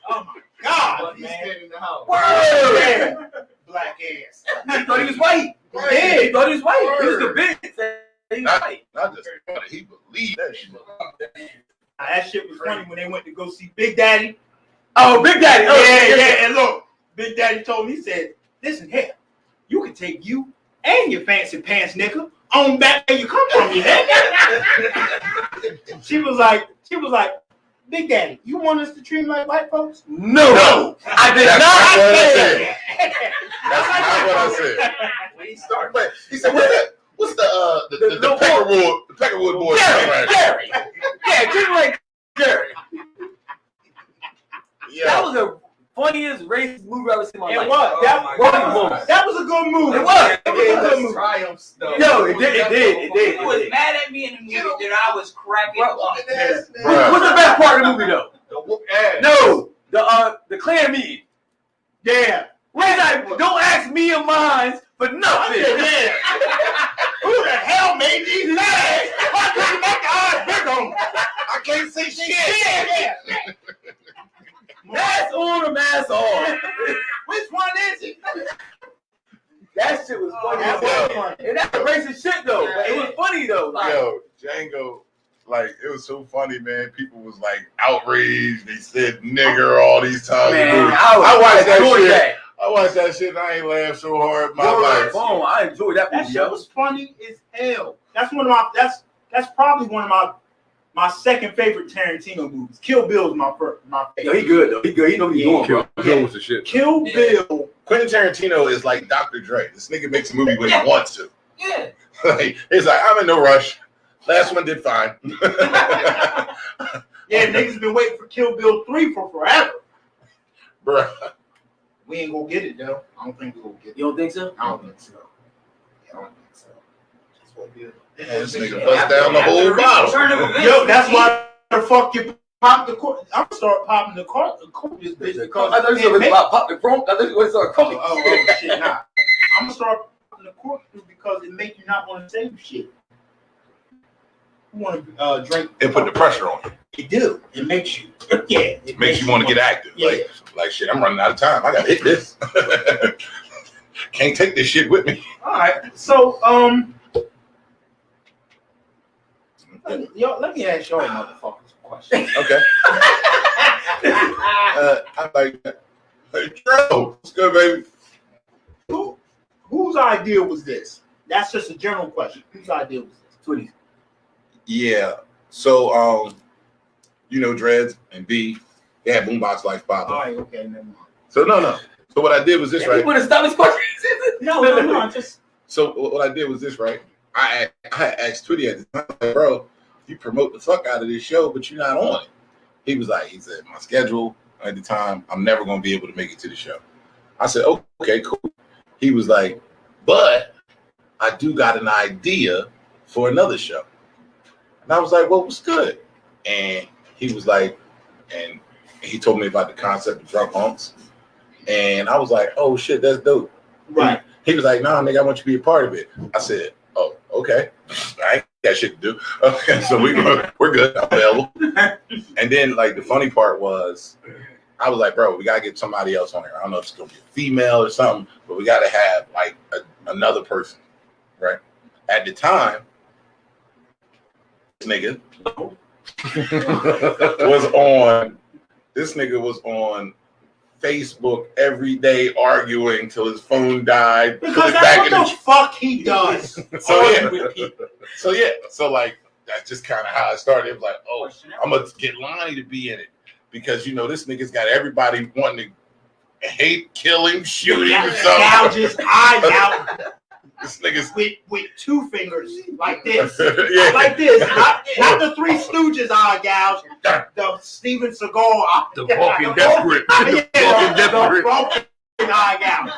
Oh my God, But he's man. staying in the house. Yeah. Black ass. He thought he was white. Yeah. He thought he was white. He was convinced that he was white. Not just funny, he believed that shit. Now, that shit was funny when they went to go see Big Daddy. Oh, Big Daddy. Yeah. And look, Big Daddy told me, he said, listen here, you can take you and your fancy pants, nigga, on back where you come from, you nigga. She was like, Big Daddy, you want us to treat him like white folks? No. I did That's not not what I say said. that. That's not what I said. When he started. But he said, what's the Peckerwood boys? Jerry. Yeah, just like Jerry. Yeah. That was a funny funniest racist movie I've ever seen in my life. It was. That was a good movie. It was. It was a good movie. Triumph stuff. Yo, it did. He was mad at me in the movie that I was cracking up. What's the best part of the movie though? The whoop ass. No, the clan meeting. Yeah. Don't ask me or mine for nothing. Yeah. Who the hell made these legs? Why couldn't you make the eyes big on them? I can't see shit. Yeah. Mask on or mask off? Which one is it? That shit was funny. That was funny. And that's racist shit though. It was funny though. Like, Yo, Django, like it was so funny, man. People was like outraged. They said nigger all these times. man, I watched that enjoyed shit. that. I watched that shit and I ain't laughed so hard in my Yo, life. boom, I enjoyed that That movie. shit was funny as hell. That's one of my. That's probably one of my second favorite Tarantino movies. Kill Bill is my favorite. Yo, he good though. He good. He know what he's doing, bro. Kill was the shit. Kill Bill. Quentin Tarantino is like Dr. Dre. This nigga makes a movie when he wants to. Yeah. Like, he's like, I'm in no rush. Last one did fine. Yeah, niggas been waiting for Kill Bill 3 for forever. Bruh. We ain't gonna get it though. I don't think we're gonna get it. You don't think so? I don't think so. I don't think so. That's what we This nigga bust down the whole bottle. Yo, that's why the fuck you pop the cork. I'm gonna start popping the cork. The cork this bitch. I thought you were about pop the crunk. I thought you were start crunk. Oh, shit, nah. I'm gonna start popping the cork because it make you not want to say shit. You want to drink. It put the pressure on you. It do. It makes you. Yeah. It Makes you want to get active. Yeah. Like shit, I'm running out of time. I gotta hit this. Can't take this shit with me. All right. So let me ask y'all motherfuckers a question. Okay. I like that. Hey, Joe, what's good, baby? Whose idea was this? That's just a general question. Whose idea was this? Twitties. Yeah. So you know Dreads and B, they had Boombox Life All Papa. right. Okay. Never mind. So no. So what I did was this, You right? want to stop his question? No. Just So what I did was this, right? I asked Twitty at the time, like, bro, you promote the fuck out of this show, but you're not on it. He said, my schedule at the time, I'm never going to be able to make it to the show. I said, okay, cool. He was like, but I do got an idea for another show. And I was like, well, what's good? And he was like, and he told me about the concept of Drunk Unks. And I was like, oh shit, that's dope. right. He was like, nah, nigga, I want you to be a part of it. I said, oh, okay. I ain't got shit to do. Okay, so we're good. I'm available. And then, like, the funny part was, I was like, bro, we got to get somebody else on here. I don't know if it's going to be a female or something, but we got to have, like, another person, right? At the time, this nigga was on Facebook every day arguing till his phone died. Because that's what the fuck he does. So like that's just kind of how it started. It was like, oh, I'm gonna get Lonnie to be in it because you know this nigga's got everybody wanting to hate, kill him, shoot him, or something. Gouge his eyes out This nigga's with two fingers like this, yeah. like this, not the Three Stooges eye gouge, the Steven Seagal eye. The fucking death grip. The fucking death The grip. fucking eye gouge.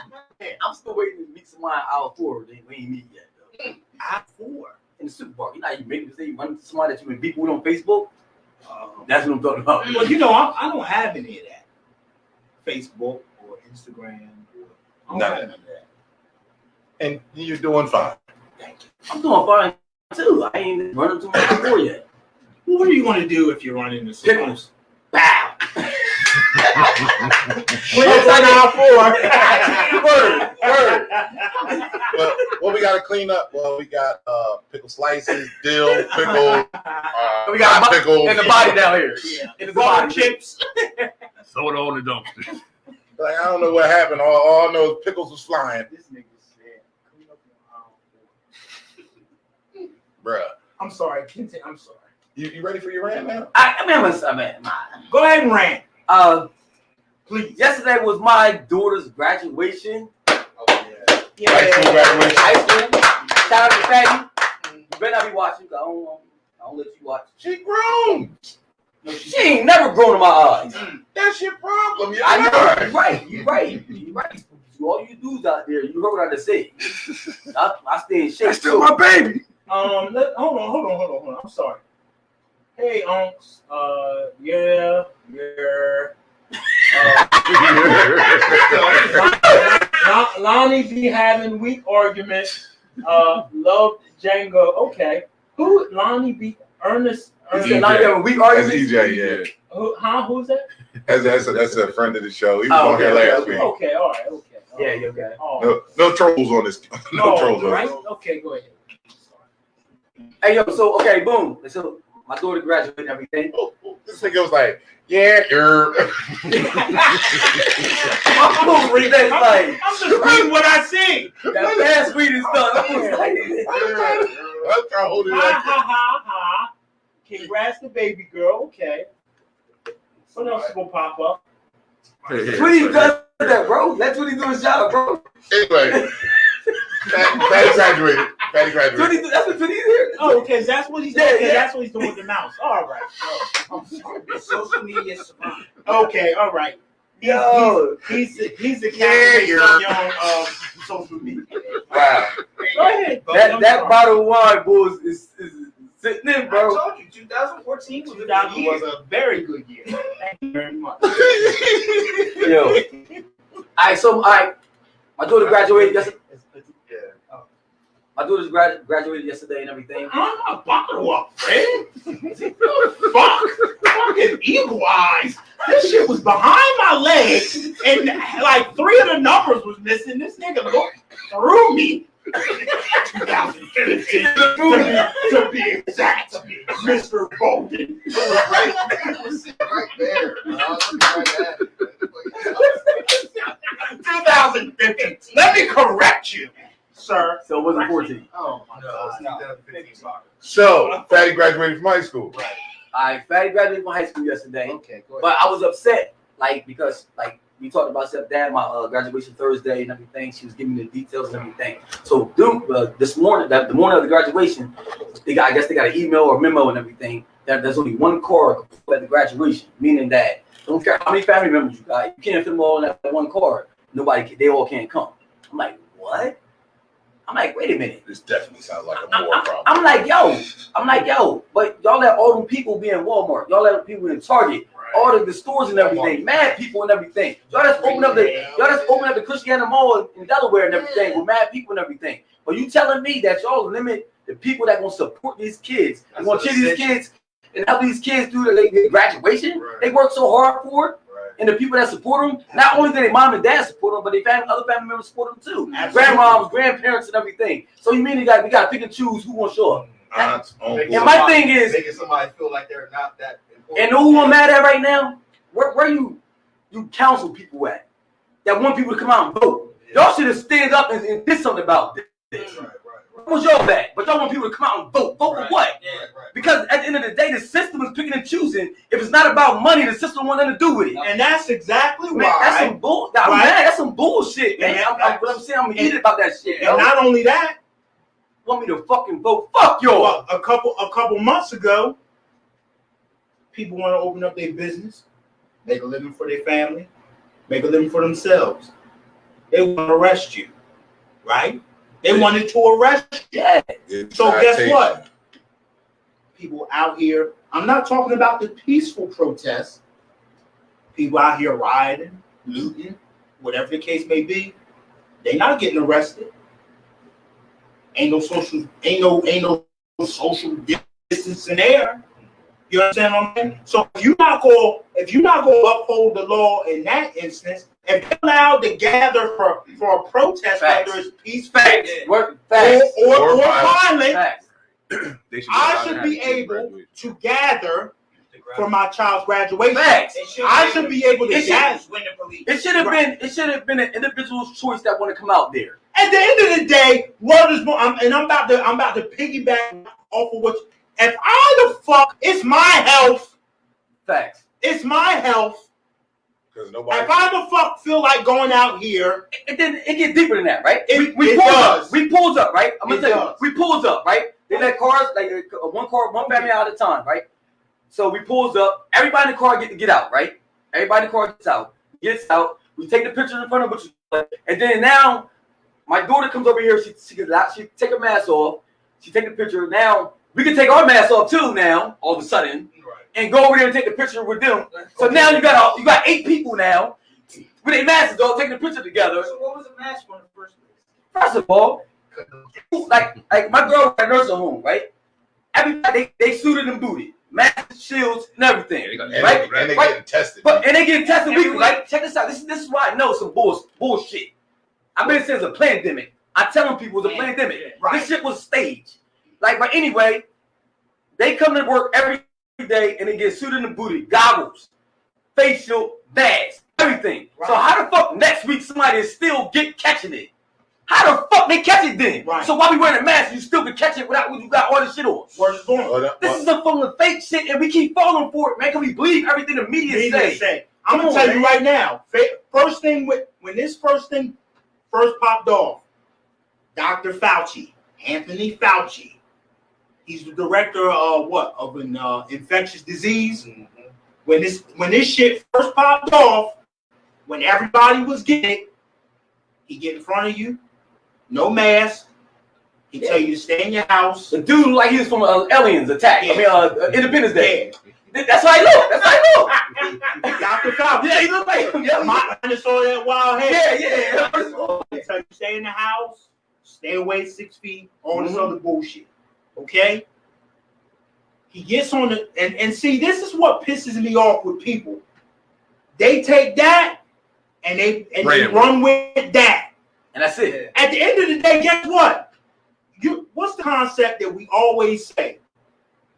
I'm still waiting to meet somebody out 4. We ain't meet yet though. Eye 4. In the supermarket, you know how you make a mistake, you run into somebody that you been beefing with on Facebook. That's what I'm talking about. Well, you know, I don't have any of that. Facebook or Instagram. I don't have any of that. and you're doing fine. I'm doing fine too. I ain't running to my door yet. What are you going to do if you run into somebody? Pickles. Bow. Where's that eye 4? Word. Well, what we got to clean up? Well, we got pickle slices, dill, pickle, We got hot pickle. in the body down here. Yeah. In the Ball body. chips. Throw it all in the dumpster. Like, I don't know what happened. All I know is pickles was flying. This nigga said, clean up your aisle 4. Bruh. I'm sorry. I'm sorry. You ready for your rant now? I mean, Go ahead and rant, please. yesterday was my daughter's graduation. Yeah. High school graduation. High school. Shout out to Fatty. You better not be watching. 'Cause I don't let you watch. She grown. She ain't never grown in my eyes. That's your problem. You're I know. right. You're right. All you dudes out there, you heard what I just said. I stay in shape. That's still my baby. Hold on. I'm sorry. Hey, Unks. Lonnie be having weak arguments. Loved Django. Okay. Who? Lonnie be Ernest. Lonnie having weak arguments. That's EJ, yeah. Who's that? That's a friend of the show. He was on here last week. Okay, all right, okay. Yeah, you okay. No trolls on this. No trolls on right? this. Okay, go ahead. Hey, yo, so, okay, boom. So, my daughter graduated and everything. This nigga was like, yeah, you're. I'm just reading what I see. That fast reading stuff. I'm trying to hold it like Ha. Congrats to baby girl. Okay. What else is gonna pop up? Tweety does that, bro. Let Tweety do his job, bro. Anyway, Fatty graduated. Tweety, that's what Tweety is. Oh, okay. That's what he's doing. Yeah, Okay, yeah. that's what he's doing with the mouse. All right. I'm sorry. Social media survive. Okay. All right. Yo. He's the captain of social media. Wow. Go ahead. That bottle of wine, boys, is sitting in, bro. I told you, 2014 was a good 2000 year. was a very good year. Thank you very much. Yo. Alright, my daughter graduated yesterday. My daughter's graduated yesterday and everything. I'm a bottle up, Fred. Fucking eagle eyes. This shit was behind my legs, and like 3 of the numbers was missing. This nigga looked through me. 2015 to be exact, Mr. Bolden. It was right there. 2015. Let me correct you, sir. So it wasn't 14. Oh my God. So, Fatty graduated from high school. Fatty graduated from high school yesterday. Okay, go ahead. But I was upset, because we talked about stepdad, my graduation Thursday and everything. She was giving me the details and everything. So, this morning, the morning of the graduation, I guess they got an email or memo and everything that there's only one card at the graduation, meaning that don't care how many family members you got, you can't fit them all in that one card. They all can't come. I'm like, what? I'm like, wait a minute. This definitely sounds like a war problem. I'm like, yo, but y'all let all them people be in Walmart. Y'all let them people in Target, all the stores and everything, mad people and everything. Y'all just open up the Christiana Mall in Delaware and everything with mad people and everything. But you telling me that y'all limit the people that gonna support these kids, and gonna cheer these kids and help these kids do their graduation? Right. They work so hard for it. And the people that support them, not only do their mom and dad support them, but other family members support them too. Absolutely. Grandmoms, grandparents, and everything. So you mean we got to pick and choose who wants to show up. Aunts, uncles. And my thing is, making somebody feel like they're not that important. and know who I'm mad at right now? Where you counsel people at that want people to come out and vote? Y'all should have stand up and did something about this. Right. What was y'all bad? But y'all want people to come out and vote. Vote for what? Right. Because at the end of the day, the system is picking and choosing. If it's not about money, the system want nothing to do with it. And that's exactly Man, why. that's some bull. I'm mad. That's some bullshit, man. What I'm saying, I'm heated about that shit. And not only that, Want me to fucking vote? Fuck y'all. well, a couple months ago, people want to open up their business, make a living for their family, make a living for themselves. They want to arrest you, right? They wanted to arrest you. Yeah. So guess what? People out here, I'm not talking about the peaceful protests. People out here rioting, looting, whatever the case may be, they're not getting arrested. Ain't no social distancing there. You understand what I'm saying? So if you're not going to uphold the law in that instance, if they're allowed to gather for a protest, Facts. whether it's peaceful Facts. or violent, Facts. I should be able to gather for my child's graduation. Facts. I should be able to gather. It should have been. It should have been an individual's choice that want to come out there. At the end of the day, what is more? I'm about to piggyback off of what. If it's my health. Facts. It's my health. Because nobody. If I feel like going out here, It get deeper than that, right? It We does. pulls up, right? I'm gonna It tell you, does. we pulls up, right? They let cars one family out at a time, right? So we pulls up. Everybody in the car get out, right? Everybody in the car gets out. We take the picture in front of us, and then now my daughter comes over here. She take her mask off. She take the picture. Now we can take our mask off too. Now all of a sudden, and go over there and take the picture with them. So now you got 8 people now with their masks on taking the picture together. So what was the mask for in the first place? First of all, like my girl at nursing home, right? Everybody they suited and booted, masks, shields, and everything, right? And they getting tested. And they getting tested weekly. Like, check this out. This is why I know some bullshit. I've been saying it's a pandemic. I telling people it's a pandemic. Right. This shit was staged. Like, but anyway, they come to work every day and they get suited and booted, goggles, face shield, bags, everything. Right. So how the fuck next week somebody is still catching it? How the fuck they catch it then? Right. So while we wearing a mask, you still can catch it without when you got all this shit on. Where's it going? This is some fucking fake shit, and we keep falling for it, man. Can we believe everything the media say? I'm gonna tell you right now. First thing when this first popped off, Dr. Fauci, Anthony Fauci, he's the director of an infectious disease. Mm-hmm. When this shit first popped off, when everybody was getting it, he get in front of you. No mask. He tell you to stay in your house. The dude like he was from Aliens Attack. Yeah. I mean, Independence Day. Yeah. That's how he look. That's how he look. Dr. Fauci. Yeah, he look like him. Yeah, I just saw that wild hair. Yeah. He tell you to stay in the house, stay away 6 feet, all this other bullshit. Okay? He gets on the and see, this is what pisses me off with people. They take that and they run with that. And that's it. At the end of the day, guess what? What's the concept that we always say?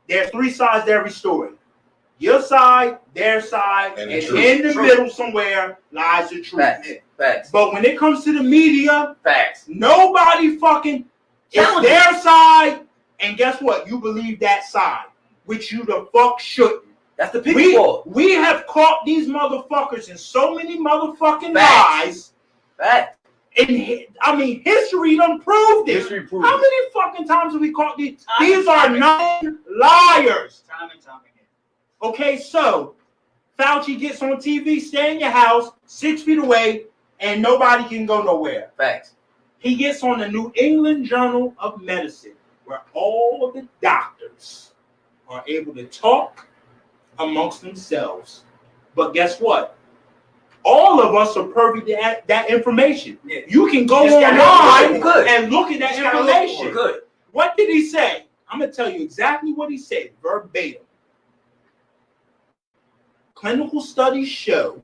There's 3 sides to every story. Your side, their side, and in the middle somewhere lies the truth. Facts. But when it comes to the media, facts. Nobody fucking it's their side, and guess what? You believe that side, which you the fuck shouldn't. That's the people. We have caught these motherfuckers in so many motherfucking lies. Facts. And I mean, history done proved it. How many fucking times have we caught these? These are known liars. Time and time again. Okay, so Fauci gets on TV, stay in your house, 6 feet away, and nobody can go nowhere. Facts. He gets on the New England Journal of Medicine, where all of the doctors are able to talk amongst themselves. But guess what? All of us are privy to that information. Yeah. You can go online and look at that information. Good. What did he say? I'm going to tell you exactly what he said, verbatim. Clinical studies show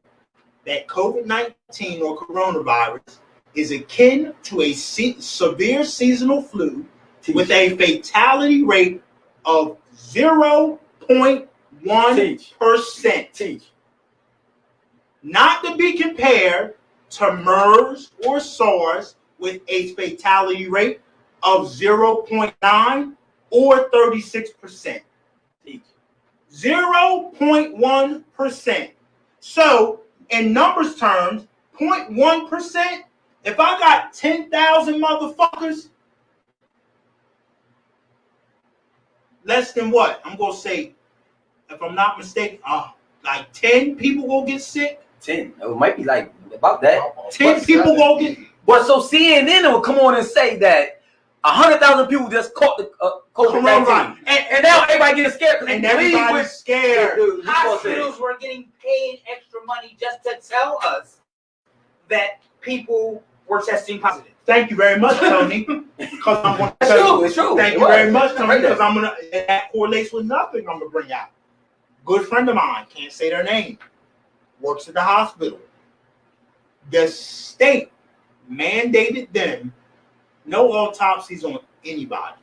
that COVID-19 or coronavirus is akin to a severe seasonal flu with a fatality rate of 0.1%. Not to be compared to MERS or SARS with a fatality rate of 0.9 or 36%. 0.1%. So, in numbers terms, 0.1%, if I got 10,000 motherfuckers, less than what? I'm going to say, if I'm not mistaken, like 10 people will get sick. 10. It might be like about that. 10 people will get. But so CNN will come on and say that 100,000 people just caught the COVID-19. And now everybody getting scared. And everybody's scared. Hospitals were getting paid extra money just to tell us that people were testing positive. Thank you very much, Tony. Because I'm going to tell you. It's true. Thank you very much, Tony. Because I'm going to. That correlates with nothing I'm going to bring out. Good friend of mine, can't say their name, works at the hospital. The state mandated them no autopsies on anybody.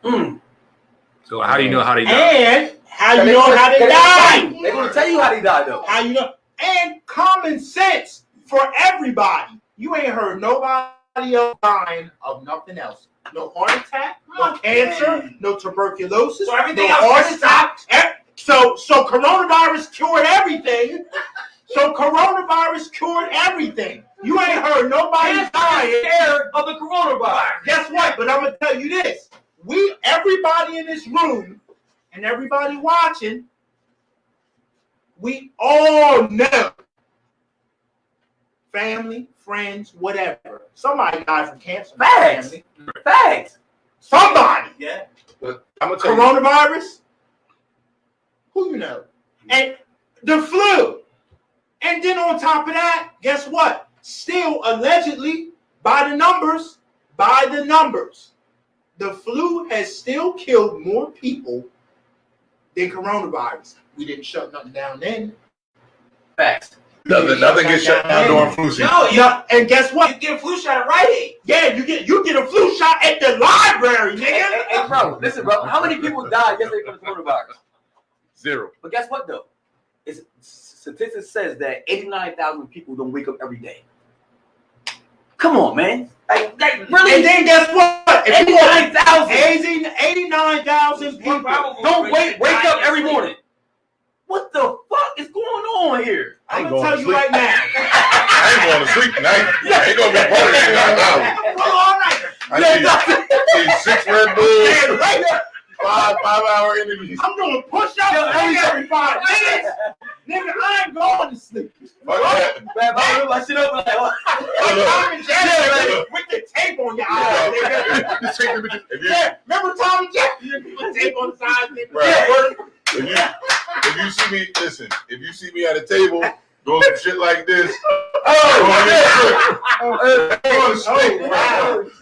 So how do you know how they died? And how you know how they died? They're going to tell you how they died, though. How you know? And common sense for everybody. You ain't heard nobody else dying of nothing else. No heart attack, no cancer, no tuberculosis, so everything no else heart attack. So coronavirus cured everything. So coronavirus cured everything. You ain't heard nobody dying scared of the coronavirus. Guess what? But I'm gonna tell you this: everybody in this room and everybody watching, we all know. Family, friends, whatever. Somebody died from cancer. Facts. Family. Facts. Somebody. Yeah. But I'm gonna tell you, Coronavirus. Who you know? And the flu. And then on top of that, guess what? Still allegedly, by the numbers, the flu has still killed more people than coronavirus. We didn't shut nothing down then. Facts. nothing gets shut down during flu season. No, yeah, and guess what? You get a flu shot at Rite Aid. Yeah, you get a flu shot at the library, nigga. Hey, bro, listen, bro. How many people died yesterday from the coronavirus? 0. But guess what, though? Statistics says that 89,000 people don't wake up every day. Come on, man. Like really? And then guess what? 89,000. 89,000 people Don't wake up every morning. What the fuck is going on here? I'm gonna tell you right now. I ain't going to sleep tonight. I ain't gonna be part of it. All right. I see 6 Red Bulls, 5-hour interviews. I'm doing push-ups every 5 minutes. Nigga, I ain't going to sleep. Fuck that. Man, I rip my shit up like what? Tom and Jerry with the tape on your eyes, nigga. Yeah, remember Tom and Jerry? You put tape on the side, nigga. Right. If you see me, listen. If you see me at a table doing some shit like this, Wow.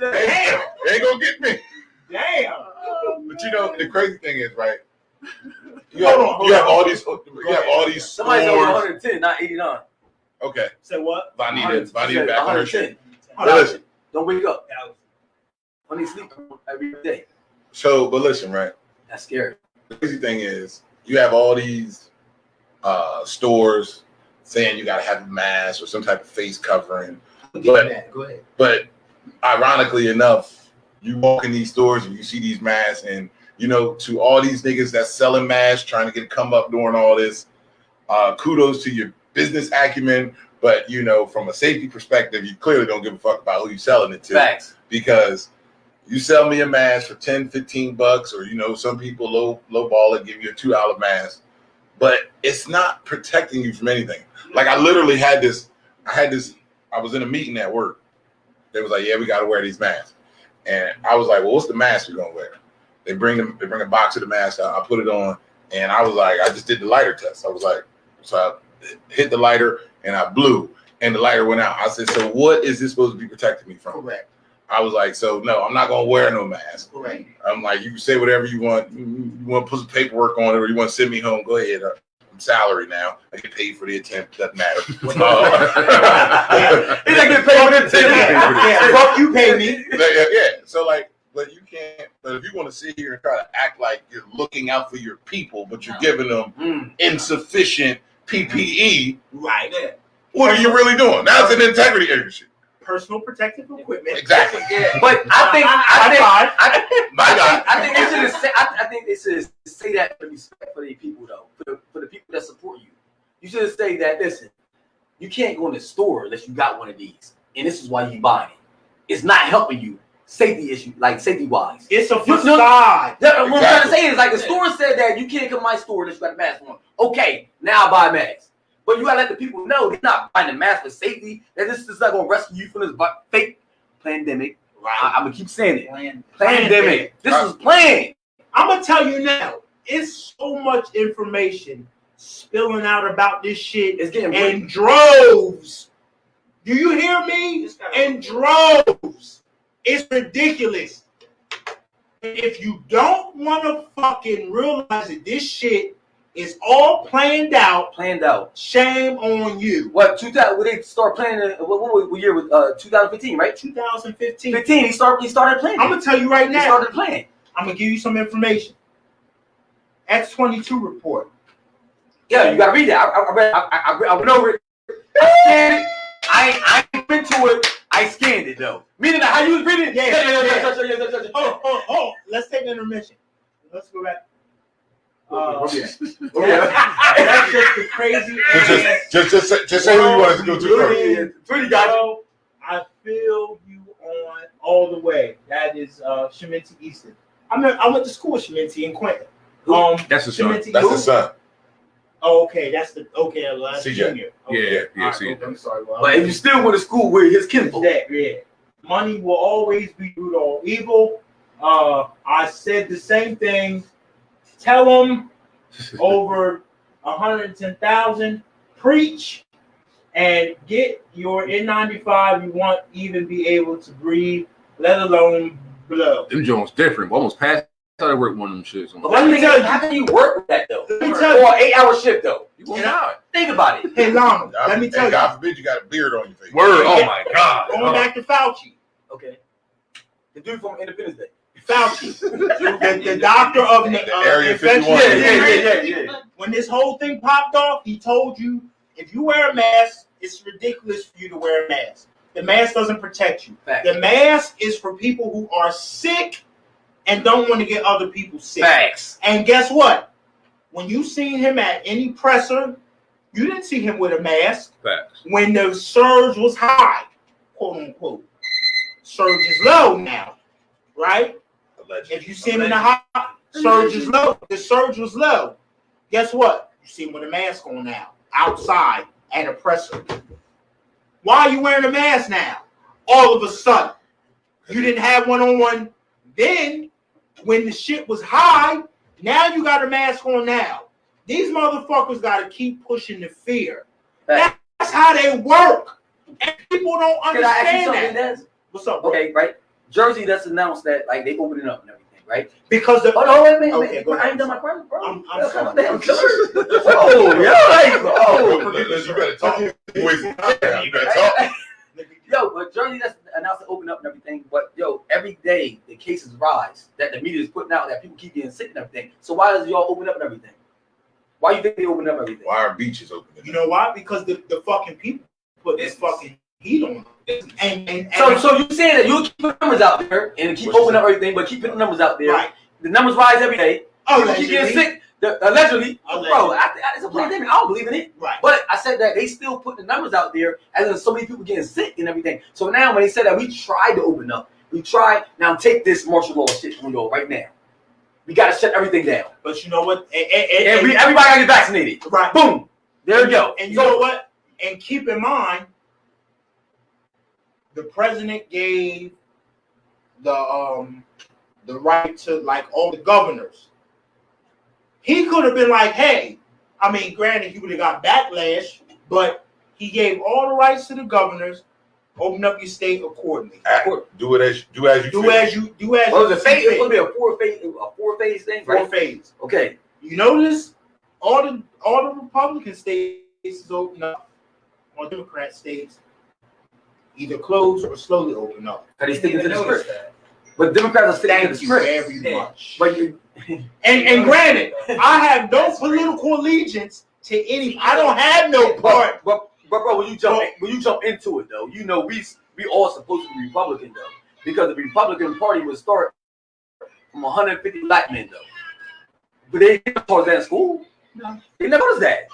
Damn. They ain't gonna get me. Damn. But you know, the crazy thing is, right? You have all these Somebody's over stores. 110, not 89. Okay. Say what? If I need it back on her shit. 110. Listen. Don't wake up. Only sleep every day. So, but listen, right? That's scary. The crazy thing is, you have all these stores saying you gotta have a mask or some type of face covering. Go ahead. But ironically enough, you walk in these stores and you see these masks, and you know, to all these niggas that's selling masks, trying to get a come up during all this, kudos to your business acumen. But you know, from a safety perspective, you clearly don't give a fuck about who you're selling it to. Facts. Because you sell me a mask for $10-15, or you know, some people low ball it, give you a $2 mask, but it's not protecting you from anything. Like I literally had this. I was in a meeting at work. They was like, "Yeah, we got to wear these masks," and I was like, "Well, what's the mask we're gonna wear?" They bring a box of the mask. I put it on, and I was like, I just did the lighter test. I was like, so I hit the lighter and I blew, and the lighter went out. I said, so what is this supposed to be protecting me from? Correct. I was like, so no, I'm not gonna wear no mask. Correct. I'm like, you can say whatever you want. You want to put some paperwork on it, or you want to send me home? Go ahead. I'm salary now. I get paid for the attempt. Doesn't matter. He's not getting paid for the attempt. Yeah, fuck you, pay me. Yeah. So like, but you can't. But if you want to sit here and try to act like you're looking out for your people, but you're giving them insufficient PPE, Right. what are you really doing? That's an integrity issue. Personal protective equipment. Exactly. But I think they should say that for respect for the people though, for the people that support you. You should say that. Listen, you can't go in the store unless you got one of these, and this is why you buying it. It's not helping you. Safety issue, like safety wise. It's a facade. What I'm trying to say is like the store said that you can't come to my store unless you got a mask on. Okay, now I buy a mask. But you gotta let the people know they're not buying a mask for safety. That this is not gonna rescue you from this fake pandemic. Right. I'm gonna keep saying it. Pandemic. This is planned. I'm gonna tell you now. It's so much information spilling out about this shit. It's getting in droves. Do you hear me? In droves. It's ridiculous. If you don't want to fucking realize that this shit is all planned out, shame on you. What 2000? When they start planning? What year was 2015? Right? 2015. 15. He started planning. I'm gonna tell you right now. He started planning. I'm gonna give you some information. X-22 report. Yeah, you gotta read that. I went over it. I scanned it. I ain't been to it. I scanned it though. Meaning that how you was reading it? Yeah. Oh. Let's take an intermission. Let's go back. That's just the crazy. Just say who you wanted to go to first. Pretty guy. I feel you on all the way. That is Sheminti Easton. I went to school with Sheminti in Quentin. That's the son. Sheminti That's the son. Oh, okay, that's the that's CJ. junior. Okay. Yeah, All right, CJ. okay, I'm sorry. Well, But if you still went to school with his kinfolk, yeah. Money will always be root of all evil. I said the same thing. Tell them over 110,000. Preach and get your N95. You won't even be able to breathe, let alone blow. Them Jones different. Almost passed out of work one of them shits. but let me tell you, how can you work with that though? Let me tell you. For an 8-hour shift though. You gonna die. Think about it. Hey, Lama, let me tell you. God forbid you got a beard on your face. Word. Oh my God. Going back to Fauci. Okay. The dude from Independence Day. Fauci, the doctor of Area infection. 51. Yeah. When this whole thing popped off, he told you if you wear a mask, it's ridiculous for you to wear a mask. The mask doesn't protect you. Facts. The mask is for people who are sick and don't want to get other people sick. Facts. And guess what? When you seen him at any presser, you didn't see him with a mask. Facts. When the surge was high, quote unquote. Surge is low now, right? If you see him in the high, surge is low. The surge was low. Guess what? You see him with a mask on now, outside at a presser. Why are you wearing a mask now? All of a sudden, you didn't have one on one then when the shit was high. Now you got a mask on now. These motherfuckers got to keep pushing the fear. That's how they work, and people don't Can I ask you understand something, that. Dez? What's up, bro? Okay, right. Jersey just announced that like they opening up and everything, right? Because the Oh no, wait a minute. Okay, go I ahead. ain't done my question, bro. I'm Calm sorry. down, oh, yo, You better talk. You better talk. yo, but Jersey just announced to open up and everything. But yo, every day the cases rise that the media is putting out that people keep getting sick and everything. So why does y'all open up and everything? Why you think they open up everything? Why are beaches open? You know why? Because the fucking people put this fucking heat on them. And So you saying that you'll keep the numbers out there and keep opening up everything, but keep putting the numbers out there. right. The numbers rise every day. People keep getting sick. Allegedly. Bro, it's a pandemic. I don't believe in it. Right. But I said that they still put the numbers out there as in so many people getting sick and everything. So now when they said that we tried to open up, we tried. Now take this martial law shit from you right now. We got to shut everything down. But you know what? Everybody got to get vaccinated. Right. Boom. There we go. And you know what? And keep in mind, the president gave the right to like all the governors. He could have been like, hey, I mean, granted, he would have got backlash, but he gave all the rights to the governors. Open up your state accordingly. Do as you feel. What was it? Phase? It's going to be a four phase thing, right? 4 phase. Okay. You notice all the Republican states is open up, or Democrat states either close or slowly open up. Because they sticking to the script. But Democrats are sticking to the Thank you script. very much. But you, and granted, I have no political allegiance to any. I don't have no part. But bro, when you jump into it though, you know we all supposed to be Republican though, because the Republican Party would start from 150 black men though. But they never taught us that in school. No. They never taught us that.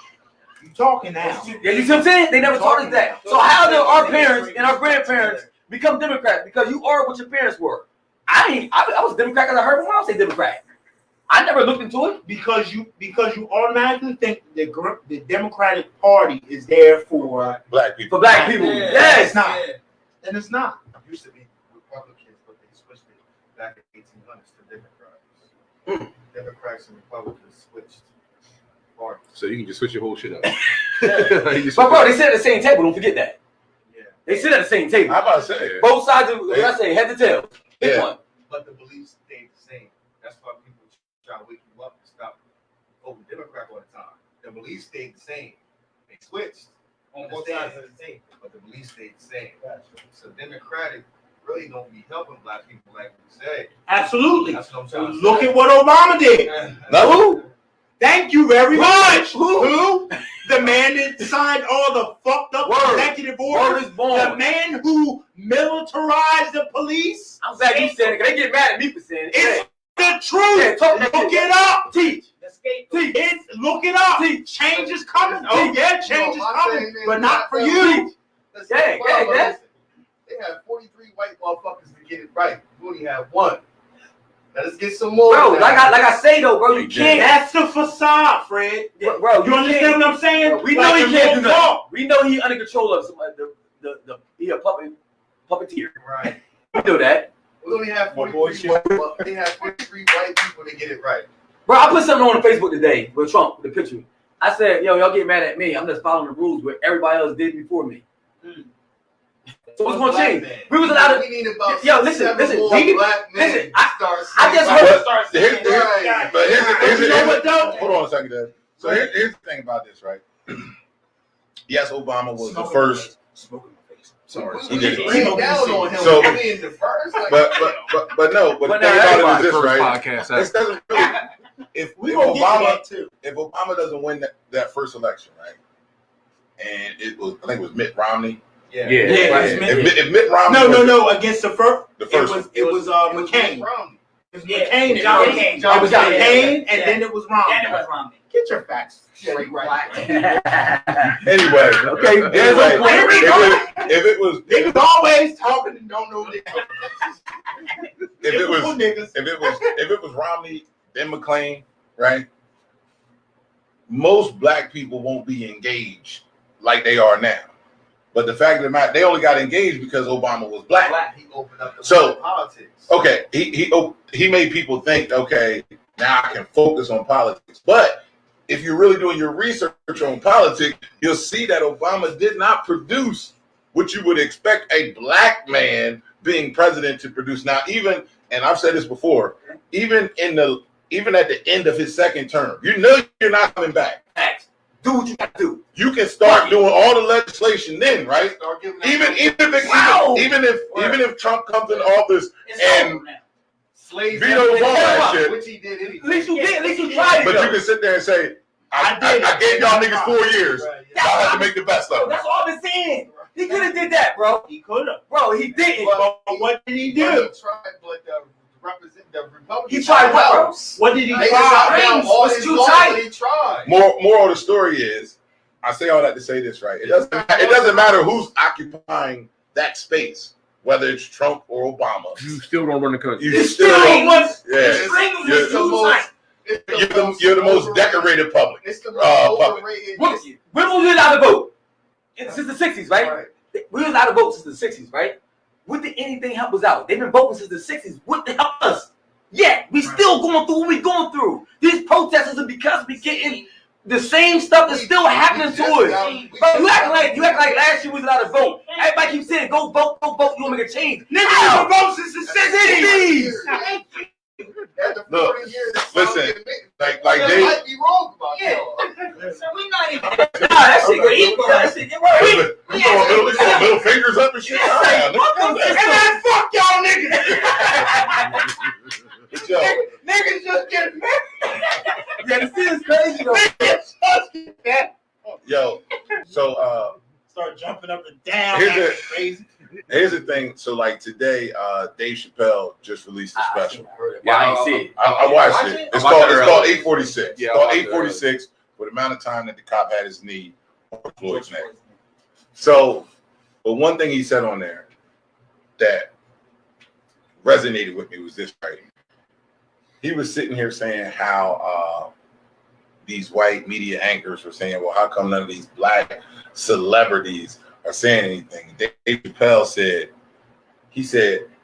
You talking now? Yeah, you see what I'm saying? They never taught us that. So how did our parents and our grandparents become Democrats? Because you are what your parents were. I was a Democrat because I heard my mom say Democrat. I never looked into it because you automatically think the Democratic Party is there for black people. For black people, yeah, it's not, and it's not. It used to be Republicans, but they switched it back in 1800s to Democrats. Democrats and Republicans switched parties. So you can just switch your whole shit up. But bro, they sit at the same table. Don't forget that. Yeah. They sit at the same table. How about to say it? Both sides of what I say, head to tail. Pick one. But the beliefs stayed the same. That's why people try to wake you up and stop voting Democrat all the time. The beliefs stayed the same. They switched on both sides of the table, but the beliefs stayed the same. So Democratic really don't be helping black people like you say. Absolutely. That's what I'm trying to Look say. at what Obama did. Who? Thank you very much. Who? The man that signed all the fucked up executive orders. Word is born. The man who militarized the police. I'm glad you said it, because they get mad at me for saying it. It's the truth. Yeah, talk that Look shit. it up. Teach. Look it up. Teach. Change is coming. Oh yeah, change is coming, but not for you. Yeah, yeah. They had 43 white motherfuckers to get it right. You only had one. Let us get some more. Bro, like I say though, bro, you can't. That's the facade, Fred. Bro, you understand what I'm saying? Bro, we know he can't do that. We know he under control of somebody. He a puppeteer. Right. We know that. We only have 43 white people to get it right. Bro, I put something on Facebook today with Trump, the picture. I said, yo, y'all get mad at me. I'm just following the rules where everybody else did before me. So what's going to change? We was allowed to. We need about yo, listen. black men. Listen, I just heard. But here's hold on a second, Dez. So here's the thing about this, right? Yes, Obama was the first. Sorry, he did it. So, but no, but the thing about it is this, right? This doesn't really, if Obama doesn't win that first election, right? And it was, I think it was Mitt Romney. Yeah. If Mitt Romney. No. Against the first. It was McCain. McCain, John McCain, and then it was Romney. Get your facts straight, right? Anyway, okay. If it was niggas always talking and don't know what if it was Romney, then McCain, right? Most black people won't be engaged like they are now. But the fact of the matter, they only got engaged because Obama was black. He opened up the politics. Okay, he made people think, okay, now I can focus on politics. But if you're really doing your research on politics, you'll see that Obama did not produce what you would expect a black man being president to produce. Now, even, and I've said this before, even at the end of his second term, you know you're not coming back. Do what you got to do. You can start doing all the legislation then, right? Even if Trump comes in office and vetoes all that shit, which he did anyway. At least you tried. But you can sit there and say, I gave y'all niggas 4 years. Y'all have to make the best of it. That's all I'm saying. He could have did that, bro. He could have. Bro, he didn't. But what did he do? He tried, but represent the Republicans. He tried what, bro? What did he try? Was too tight. He tried. More of the story is, I say all that to say this, right? It doesn't matter who's occupying that space, whether it's Trump or Obama. You still don't run the country. You're the most decorated public. It's the most overrated. When was we allowed to vote? Since the 60s, right? We was allowed to vote since the 60s, right? What did anything help us out? They've been voting since the 60s. What did help us? Yeah, we still going through what we going through. These protesters are because we getting the same stuff that's still happening to us. But you act like last year we was allowed to vote. Everybody keeps saying go vote. You want to make a change. Niggas been voting since the 60s. Look, listen, like they they might be wrong about that. So we not even. That shit good. That shit get worse. we throwing middle fingers up and shit. And then fuck y'all niggas. Yo, Niggas just get mad. Yeah, this is crazy though. Niggas just get mad. yo, so Start jumping up and down. Here's Crazy. here's the thing. So like today, Dave Chappelle just released a special. Yeah, I ain't see it. I watched it. It's called 846. Yeah, It's called I watched it 846 for the amount of time that the cop had his knee on Floyd's neck. So, but one thing he said on there that resonated with me was this, right? He was sitting here saying how these white media anchors were saying, well, how come none of these black celebrities are saying anything? Dave Chappelle said,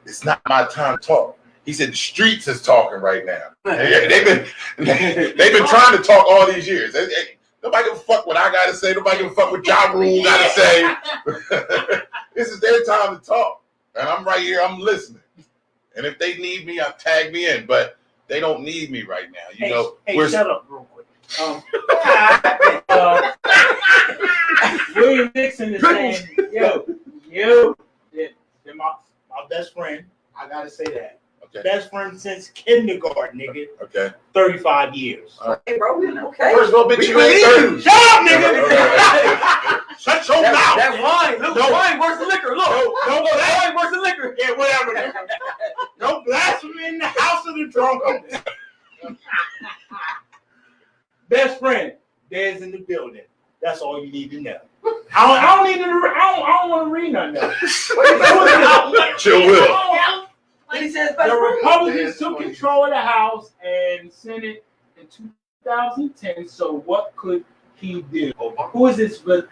it's not my time to talk. He said the streets is talking right now. They've been trying to talk all these years. Nobody give a fuck what I gotta say. Nobody give a fuck what Ja Rule gotta say. This is their time to talk, and I'm right here. I'm listening. And if they need me, tag me in. But they don't need me right now. Shut up real quick. William Nixon is saying, they're my best friend. I gotta say that. Okay. Best friend since kindergarten, nigga. Okay. 35 years. Hey, bro, okay. First of all, bitch, you ain't 30. Shut up, nigga. Shut your mouth. That wine, wine worse than liquor. Look, wine worse than liquor. Yeah, whatever. Nigga. No blasphemy in the house of the drunk unks. Best friend, Dez in the building. That's all you need to know. I don't want to read nothing else. Chill, Will. He says The Republicans took control of the House and Senate in 2010. So what could he do? Who is this? Vanita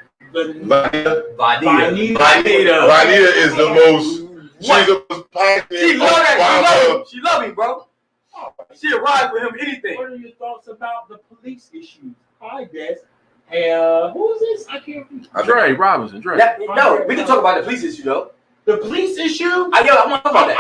Vanita is the most. She's the most passionate. She love that. She love him, bro. She'll ride for him anything. What are your thoughts about the police issues? Hi, Des. Hey, who is this? I can't remember. Dre Robinson. Dre. No, we can talk about the police issue though. The police issue? I want to talk about that.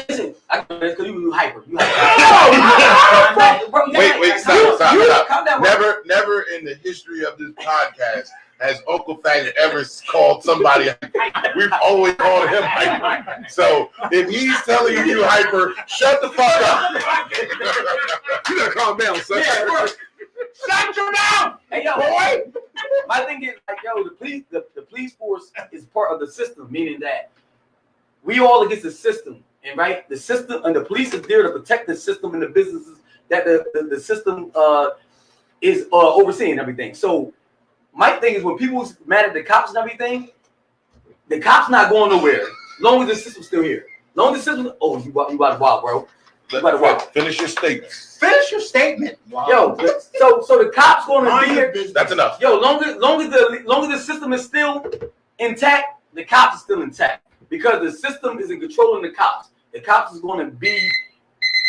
Listen. I know this because you hyper. You hyper. Wait, stop. Calm down, Never in the history of this podcast has Uncle Faggot ever called somebody hyper. We've always called him hyper. So if he's telling you hyper, shut the fuck up. You gotta calm down, son. Yeah, bro. Shut your mouth! Hey, yo, boy. My thing is, like, yo, the police force is part of the system, meaning that we all against the system, and right, the system and the police is there to protect the system and the businesses that the system is overseeing everything. So my thing is when people's mad at the cops and everything, the cops not going nowhere. As long as the system's still here. As long as the system, you about to wild, bro. Finish your statement. Finish your statement. Wow. Yo, so the cops going to be here. That's enough. Yo, long as the system is still intact, the cops are still intact because the system isn't controlling the cops. The cops is going to be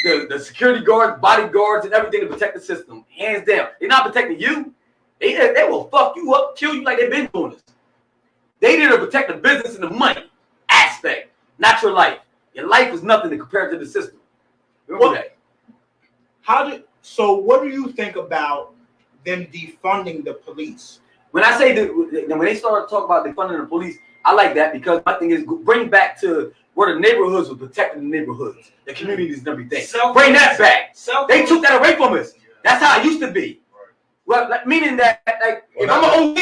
the security guards, bodyguards, and everything to protect the system. Hands down, they're not protecting you. They will fuck you up, kill you like they've been doing this. They need to protect the business and the money aspect, not your life. Your life is nothing to compare to the system. Remember that. So what do you think about them defunding the police? When I say when they start talking about defunding the police, I like that because my thing is bring back to where the neighborhoods were protecting the neighborhoods, the communities and everything. Bring that back. They took that away from us. That's how it used to be. Well, meaning that if I'm an OD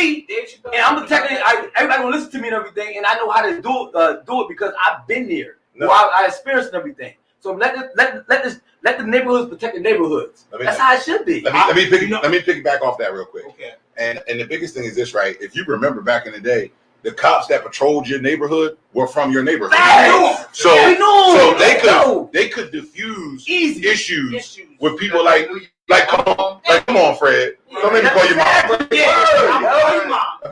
and I'm protecting, everybody gonna listen to me and everything, and I know how to do it because I've been there. No. I experienced everything. So let the neighborhoods protect the neighborhoods. That's how it should be. Let me piggyback off that real quick. Okay. And the biggest thing is this, right? If you remember back in the day, the cops that patrolled your neighborhood were from your neighborhood. So they could diffuse issues with people like come on, Fred. Don't make me call your mom. If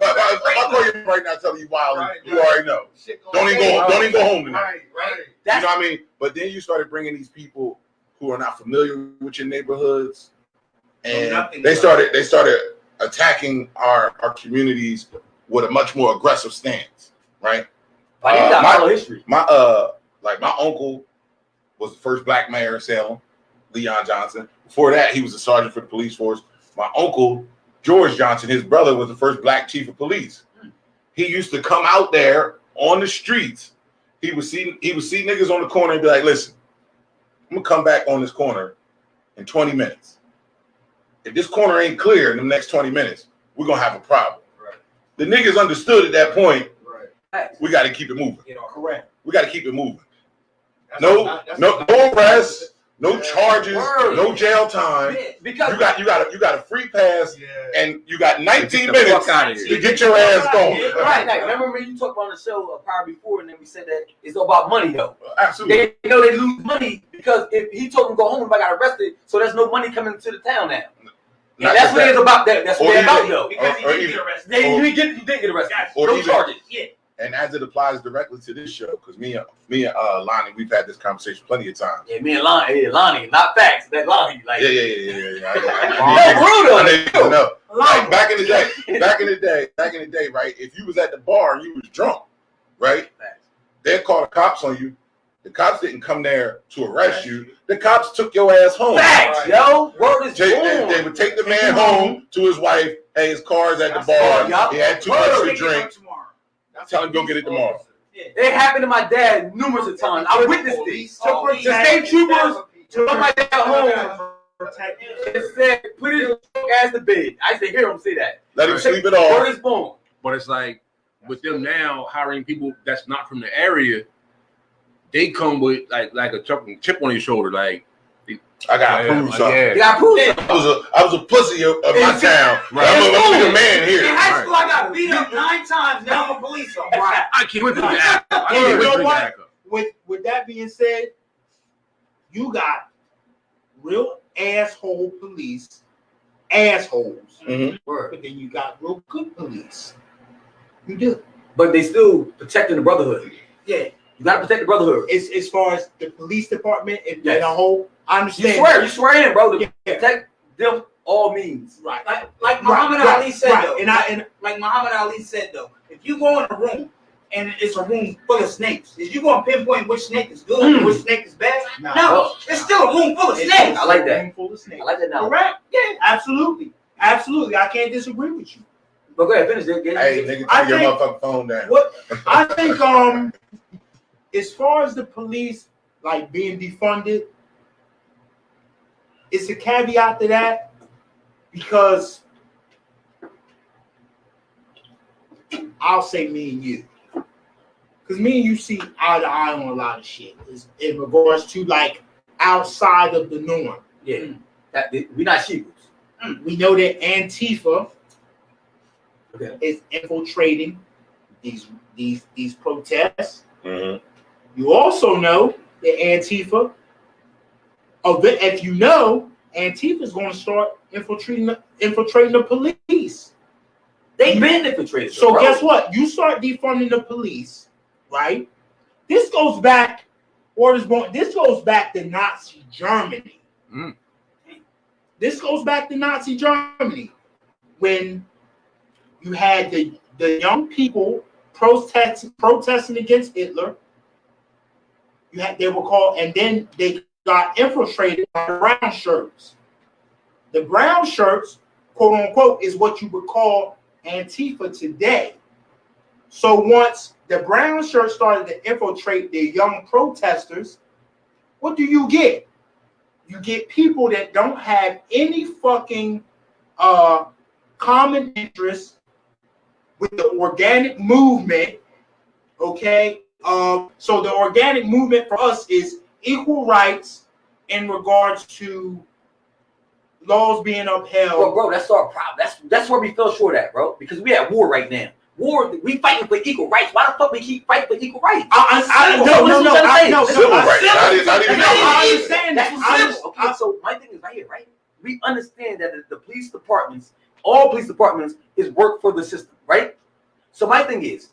I call your mom right now, tell you wild, you already know. Don't even go home tonight. Right. You know what I mean? But then you started bringing these people who are not familiar with your neighborhoods, and they started attacking our communities with a much more aggressive stance, right? My uncle was the first black mayor of Salem, Leon Johnson. Before that, he was a sergeant for the police force. My uncle, George Johnson, his brother, was the first black chief of police. He used to come out there on the streets. He would see niggas on the corner and be like, listen, I'm gonna come back on this corner in 20 minutes. If this corner ain't clear in the next 20 minutes, we're gonna have a problem. Right. The niggas understood at that point, we gotta keep it moving. Correct. We gotta keep it moving. No arrests, no charges, no jail time. Because you got a free pass, and you got 19 minutes to get your ass going. Right. Remember when you talked on the show Power Before, and then we said that it's all about money, though. Absolutely. They know they lose money because if he told them to go home if I got arrested, so there's no money coming to the town now. And that's what it's about. That's what it's about, though. Because he did get arrested. You did get arrested. No charges. Yeah. And as it applies directly to this show, because me and Lonnie, we've had this conversation plenty of times. Yeah, me and Lonnie, not facts. That Lonnie, like yeah. Brutal. Like back in the day, right? If you was at the bar and you was drunk, right? They'd call the cops on you. The cops didn't come there to arrest you. The cops took your ass home. Facts, yo. Word is born. They would take the man home to his wife. Hey, his car's at the bar. He had too much to drink. Tell him go get it tomorrow. It happened to my dad numerous of times. I witnessed this. The state troopers took my dad home and said, "Put his ass to bed." I used to hear him say that. Let him sleep it off. Word is born. But it's like with them now hiring people that's not from the area, they come with like a chip on his shoulder, like. I got to prove something. You got to prove something. I was a pussy of my town. Right. I'm a man here. In high school, I got beat up 9 times. Now I'm a police officer. I can't wait for the act. With that being said, You got real asshole police, assholes. Mhm. But then you got real good police. You do. But they still protecting the brotherhood. Yeah. You gotta protect the brotherhood. It's as far as the police department and Yes. a whole. I understand. You swear in, bro. To Yeah. protect them all means. Right. Like Muhammad Ali said though. And like Muhammad Ali said though, if you go in a room and it's a room full of snakes, is you gonna pinpoint which snake is good and which snake is bad? Nah. No, it's still a room full of snakes. I like that. Full of snakes. I like that now. Correct. Yeah. Absolutely. Absolutely. I can't disagree with you. But go ahead, finish it. Hey, nigga, I take your think- motherfucking phone down. What I think, as far as the police like being defunded, it's a caveat to that because I'll say me and you, because me and you see eye to eye on a lot of shit in regards to like outside of the norm. Yeah, we not sheeples. We know that Antifa Okay. is infiltrating these protests. Mhm. You also know that Antifa, if you know, Antifa is going to start infiltrating the police. They been infiltrated. So bro. guess what? You start defunding the police, right? This goes back, this goes back to Nazi Germany. Mm. This goes back to Nazi Germany when you had the young people protesting against Hitler. They were called, and then they got infiltrated by the brown shirts. The brown shirts, quote unquote, is what you would call Antifa today. So once the brown shirts started to infiltrate the young protesters, what do you get? You get people that don't have any fucking common interest with the organic movement, okay? So the organic movement for us is equal rights in regards to laws being upheld. Bro, that's our problem. That's where we fell short at, bro. Because we at war right now. War, we fighting for equal rights. Why the fuck we keep fighting for equal rights? I understand that. Okay, so my thing is right here, right? We understand that the police departments, all police departments, is work for the system, right? So my thing is,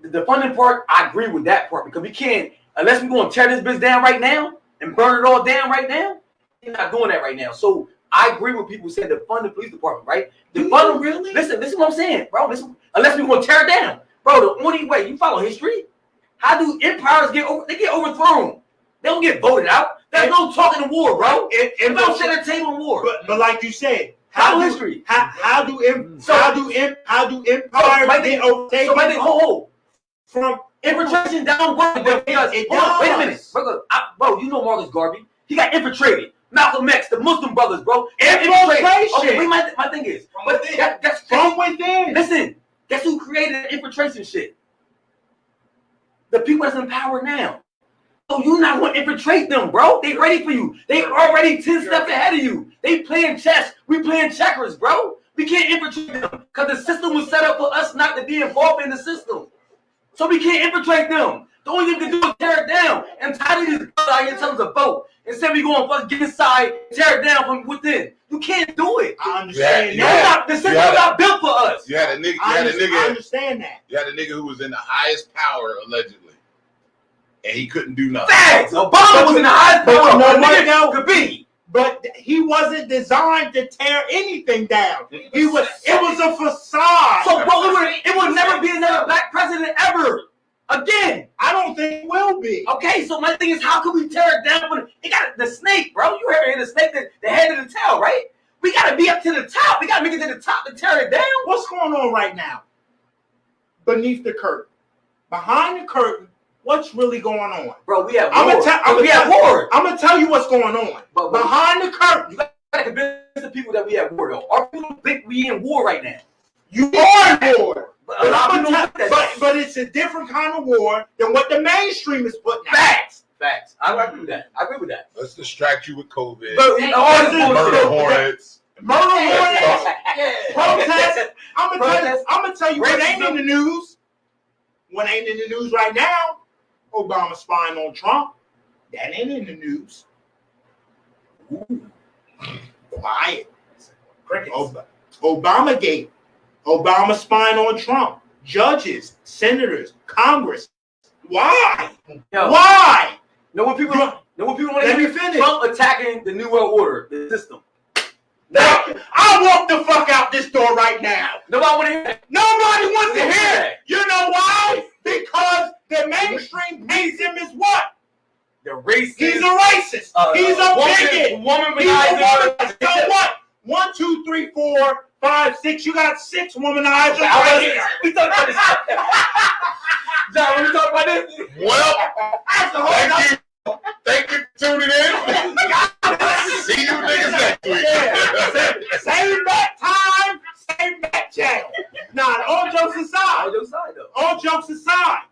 the funding part, I agree with that part because we can't, unless we're going to tear this bitch down right now and burn it all down right now, we're not doing that right now. So I agree with people saying to fund the police department, right? The fund, really? Listen what I'm saying, bro. Listen, unless we're going to tear it down. Bro, the only way, you follow history, how do empires get over? They get overthrown. They don't get voted out. There's no talking in war, bro. If don't set a table in war. But like you said, how do history? How do empires get overtaken? So my thing, hold. From infiltration downward because it does. Wait a minute, bro. You know Marcus Garvey. He got infiltrated. Malcolm X, the Muslim brothers, bro. Infiltration. Okay, wait, my thing is, but that's from within. Listen, guess who created the infiltration shit? The people that's in power now. So you not want to infiltrate them, bro. They ready for you. They already 10 steps ahead of you. They playing chess. We playing checkers, bro. We can't infiltrate them because the system was set up for us not to be involved in the system. So we can't infiltrate them. The only thing we can do is tear it down. And tired of these brothers out here telling us to vote. Instead we going to get inside, tear it down from within. You can't do it. I understand that. The system's not built for us. You had a nigga. I understand that. You had a nigga who was in the highest power allegedly, and he couldn't do nothing. Facts. Obama was in the highest power. Could be. But he wasn't designed to tear anything down. It was a facade. So, bro, it would never be another black president ever. Again. I don't think it will be. Okay, so my thing is, how can we tear it down? It got the snake, bro. You heard the snake, the head of the tail, right? We got to be up to the top. We got to make it to the top to tear it down. What's going on right now? Beneath the curtain. Behind the curtain, what's really going on? Bro, we have war. I'm going to tell you what's going on. But behind the curtain. You got to convince the people that we have war, though. Our people think we in war right now. You are in war. But it's a different kind of war than what the mainstream is putting out. Facts. I agree with that. Let's distract you with COVID. Murder hornets. Protests. I'm gonna tell you what ain't in the news. What ain't in the news right now? Obama spying on Trump. That ain't in the news. Ooh. Quiet. Crickets. Obamagate. Obama spying on Trump. Judges, senators, Congress. Why? Yo, Why? know what people want Let to me hear? finish. Trump attacking the New World Order, the system. Now, I'll walk the fuck out this door right now. Nobody want to hear that. Nobody wants to Nobody hear wants it. You know why? Because the mainstream paints him as what? The racist. He's a racist. He's a bigot. He's a womanizer. So what? 1, 2, 3, 4, 5, 6. You got 6 womanizers right here. We talking about this. John, when we talk about this. Well, thank you for tuning in. See you niggas next week. Yeah. Same back time, same back channel. Nah, all jokes aside. All jokes aside.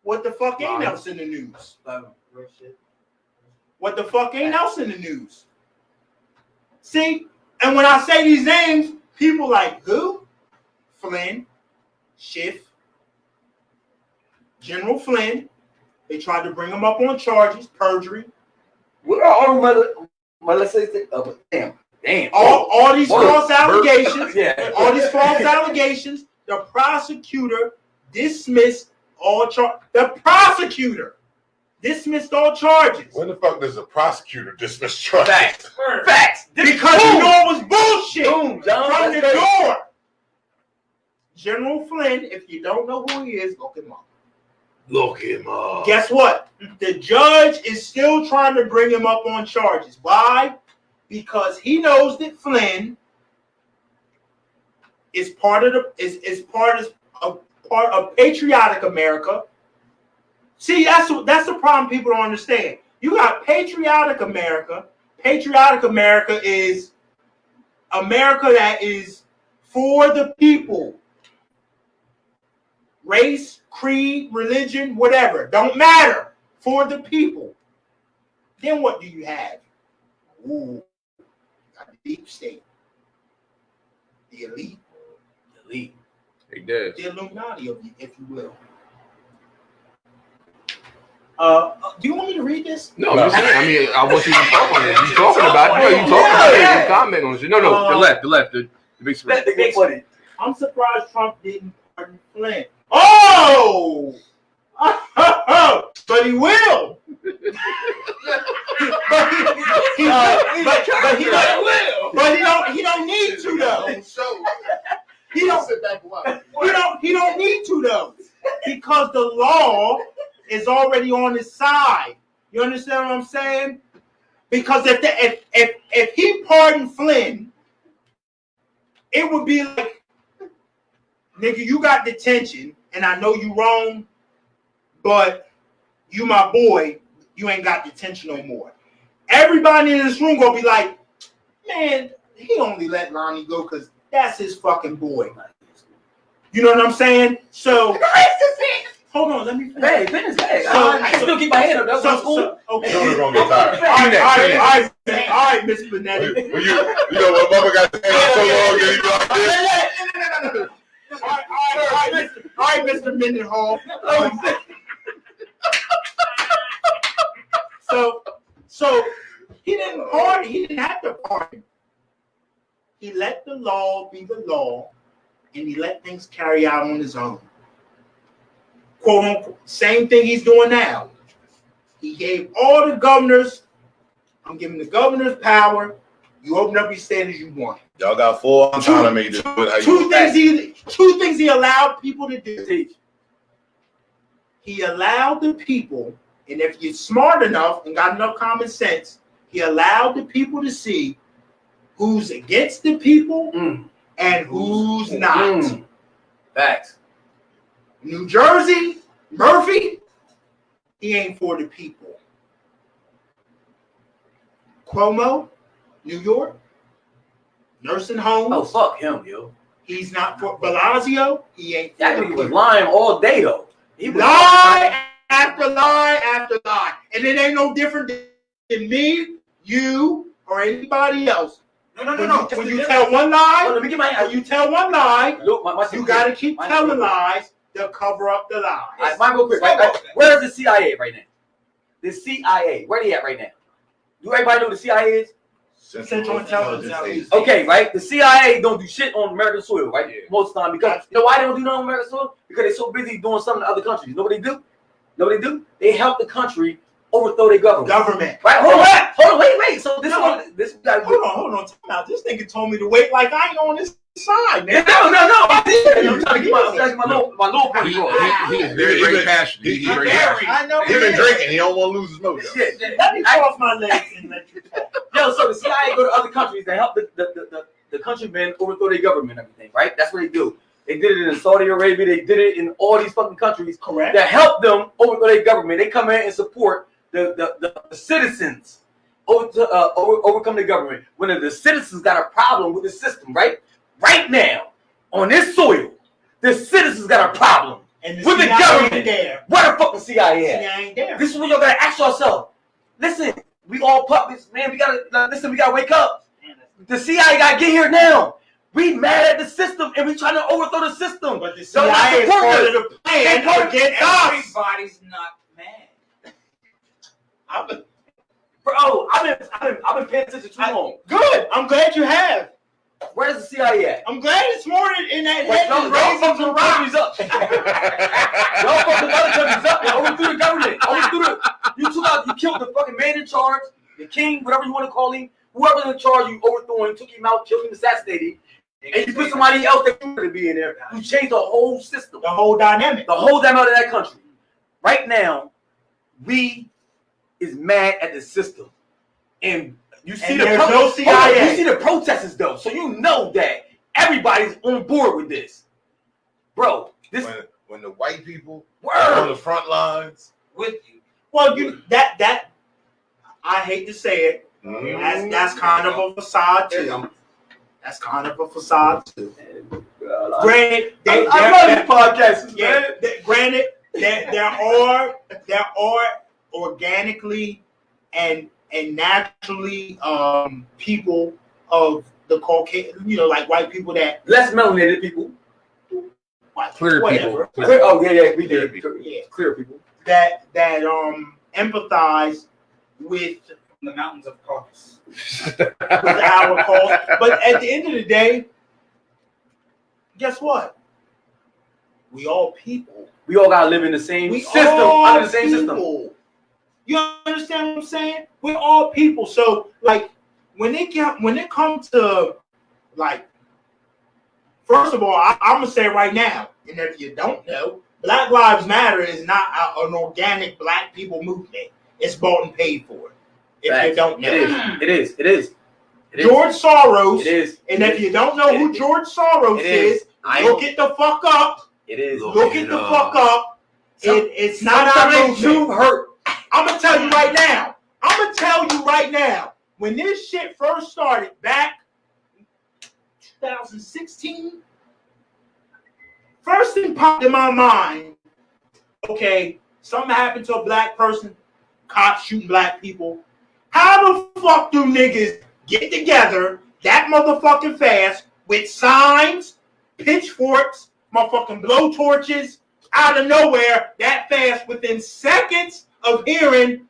What the fuck ain't else in the news? What the fuck ain't else in the news? See, and when I say these names, people like who? Flynn, Schiff, General Flynn. They tried to bring him up on charges, perjury. What are all let's say damn. All these false allegations. Yeah. All these false allegations. The prosecutor dismissed all charges. The prosecutor dismissed all charges. When the fuck does a prosecutor dismiss charges? Facts. Because you know it was bullshit. Boom, John. From the door. General Flynn, if you don't know who he is, look him up. Look him up. Guess what? The judge is still trying to bring him up on charges. Why? Because he knows that Flynn is part of patriotic America. See, that's the problem people don't understand. You got patriotic America. Patriotic America is America that is for the people. Race, creed, religion, whatever. Don't matter. For the people. Then what do you have? Ooh, got the deep state. The elite. Hey, Dez. The Illuminati, if you will. Do you want me to read this? No, I'm just saying. I mean, I want you to talk on it. You talking about it. You talking about it. You comment on it. No, the left. The big screen. I'm surprised Trump didn't pardon Flynn. Oh! But he will. He don't need to though. He don't need to though. Because the law is already on his side. You understand what I'm saying? Because if he pardoned Flynn, it would be like, nigga, you got detention, and I know you wrong, but you my boy, you ain't got detention no more. Everybody in this room gonna be like, man, he only let Lonnie go because that's his fucking boy. You know what I'm saying? So hold on, let me finish. Hey, finish. Hey, I can still keep my hand up. That's cool. Okay. You're gonna get tired. All right, Miss Benetti. Well, you know what, mother got his hand so long that he be like this. All right, Mr. Mendenhall. So he didn't pardon. He didn't have to pardon. He let the law be the law, and he let things carry out on his own. Quote unquote. Same thing he's doing now. He gave all the governors. I'm giving the governors power. You open up your state as you want. Y'all got full autonomy to do it how you want. Two things he allowed people to do. He allowed the people, and if you're smart enough and got enough common sense, he allowed the people to see who's against the people and who's not. Facts. New Jersey, Murphy, he ain't for the people. Cuomo, New York, nursing homes. Oh, fuck him, yo. He's not for Blasio. He ain't for That the nigga was people. lying all day, though. He was Lie after lie after lie. And it ain't no different than me, you, or anybody else. No. When you tell one lie, let me get my. when you tell one lie, Look, my you got to keep telling lies to cover up the lies. All right, mine real quick. Right? Where is the CIA right now? The CIA. Where they at right now? Do everybody know what the CIA is? Central Intelligence Agency. Okay, right? The CIA don't do shit on American soil, right? Yeah. Most of the time. Because you know why they don't do nothing on American soil? Because they're so busy doing something in other countries. You know what they do? They help the country overthrow their government. Right? Hold on, wait. So this No. one, this guy. Hold on. Time out. This nigga told me to wait like I ain't on this side, man. No. I'm trying to get my little point He across. is very passionate. He's very passionate. I know. He been drinking. He don't want to lose his mojo. Shit. Let me cross my legs and let you talk. Yo, so the CIA go to other countries to help the countrymen overthrow their government and everything, right? That's what they do. They did it in Saudi Arabia. They did it in all these fucking countries. Correct. That help them overthrow their government. They come in and support the citizens overcome the government. When the citizens got a problem with the system, right? Right now, on this soil, the citizens got a problem And with the CIA government. ain't there. Where the fuck the CIA at? CIA ain't there. This is what y'all gotta ask yourself. Listen, we all puppets, man. We gotta wake up. The CIA gotta get here now. We mad at the system and we trying to overthrow the system. But the Y'all not CIA is supporting part us. of the plan They part- against us. Everybody's not mad. Bro, I've been paying attention too long. Good. I'm glad you have. Where's the CIA at? I'm glad it's more in that Wait, head y'all than raisins fucking and rocks. countries up. Y'all fucking other countries up and overthrew the government. You killed the fucking man in charge, the king, whatever you want to call him, whoever's in charge, you overthrew him, took him out, killed him, assassinated him, and you put somebody else that you wanted to be in there. You changed the whole system, The whole dynamic. the whole dynamic of that country. Right now, we is mad at the system, and you see And the there's no CIA. you see the protesters though, so you know that everybody's on board with this, bro. This When the white people on word. the front lines. With you. Well, that I hate to say it. That's kind of a facade too. That's kind of a facade too. Granted, I love these podcasts, man. Granted, there are organically and naturally people of the Caucasian, like white people that Less melanated people. Clear whatever. people. Oh yeah, we did. Yeah. Clear people. that empathize with The mountains of Caucasus. our cause. But at the end of the day, guess what? We all people. We all gotta live in the same We system, all under the same system. people. You understand what I'm saying? We're all people. So, like, when it comes to, like, first of all, I'm gonna say right now, and if you don't know, Black Lives Matter is not an organic Black people movement. It's bought and paid for. If you don't know, It is. George Soros. It is. And if you don't know who George Soros is, look it the fuck up. It is. Look it the fuck up. It's not our Sometimes you movement. hurt. I'm gonna tell you right now. When this shit first started back 2016, first thing popped in my mind, okay, something happened to a Black person, cops shooting Black people. How the fuck do niggas get together that motherfucking fast with signs, pitchforks, motherfucking blowtorches, out of nowhere that fast within seconds of hearing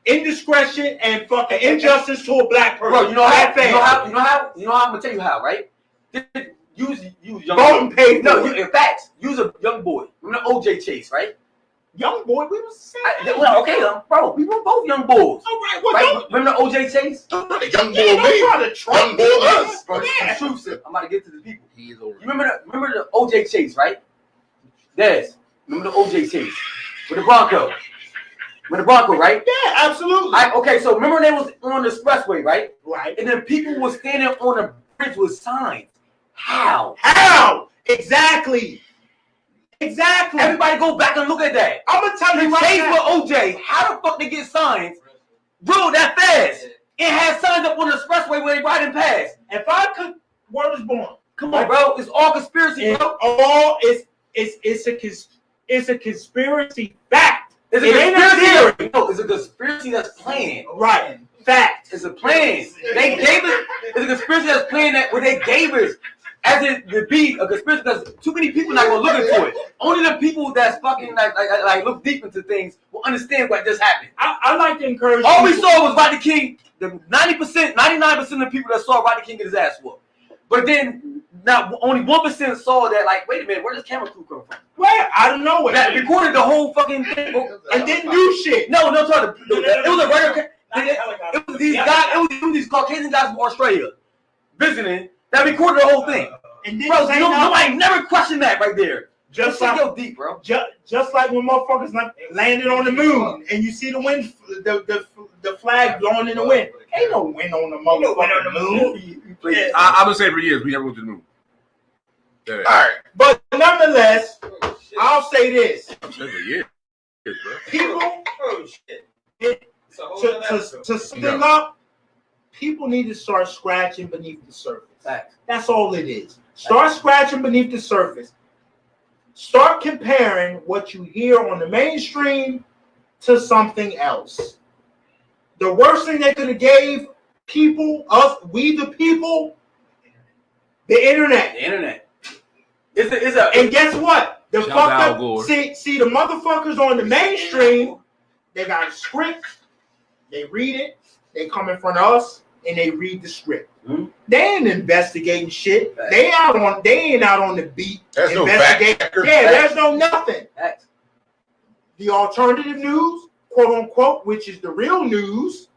indiscretion and fucking injustice to a Black person? Bro, you know how fast. I'm gonna tell you how, right? Use young Vote and pay for No, it. in fact, use a young boy. Remember OJ Chase, right? Young boy, we was saying. Bro, we were both young boys. All right, well, Right? Remember OJ Chase? Young boy don't me. try to try Young boy us. Bro, Yeah. the truth, sir. I'm about to get to the people. He is over. You remember the OJ Chase, right? Dez. Remember the OJ Chase with the Bronco? With the Bronco, right? Yeah, absolutely. Okay, so remember they was on the expressway, right? Right. And then people were standing on the bridge with signs. How? How? Exactly. Everybody go back and look at that. I'm gonna tell you The right chase now. with OJ. How the fuck they get signs real that fast? It has signs up on the expressway where they riding past. If I could, word was born. Come on, bro. It's all conspiracy, It's bro. all it's a conspiracy fact. It's a It ain't a conspiracy. theory. No, it's a conspiracy that's planned. Right. Fact. It's a plan. They gave us. It's a conspiracy that's planned that where they gave us as it to be a conspiracy because too many people not gonna look into it. Only the people that's fucking like look deep into things will understand what just happened. I like to encourage. All we saw was Rodney King. The 90%, 99% of the people that saw Rodney King get his ass whooped. But then now only 1% saw that. Like, wait a minute, where does camera crew come from? Where? I don't know. That recorded the whole fucking thing and didn't do shit. No, sorry. It was a regular. It was these guys. It was these Caucasian guys from Australia visiting that recorded the whole thing. And then bro, nobody never questioned that right there. Just like go deep, bro. Just like when motherfuckers landed on the moon and you see the wind, the flag blowing in the wind. Ain't no wind on the motherfucking moon. I've been saying for years we never went to the moon. All right, but nonetheless, I'll say this: people, to sum up, people need to start scratching beneath the surface. That's all it is. Start scratching beneath the surface. Start comparing what you hear on the mainstream to something else. The worst thing they could have gave people, we the people, the internet. The internet. And guess what? The see the motherfuckers on the mainstream, they got a script, they read it, they come in front of us, and they read the script. Mm-hmm. They ain't investigating shit. Right. They ain't out on the beat. There's no fact checker. Yeah, there's no nothing. Right. The alternative news, quote unquote, which is the real news,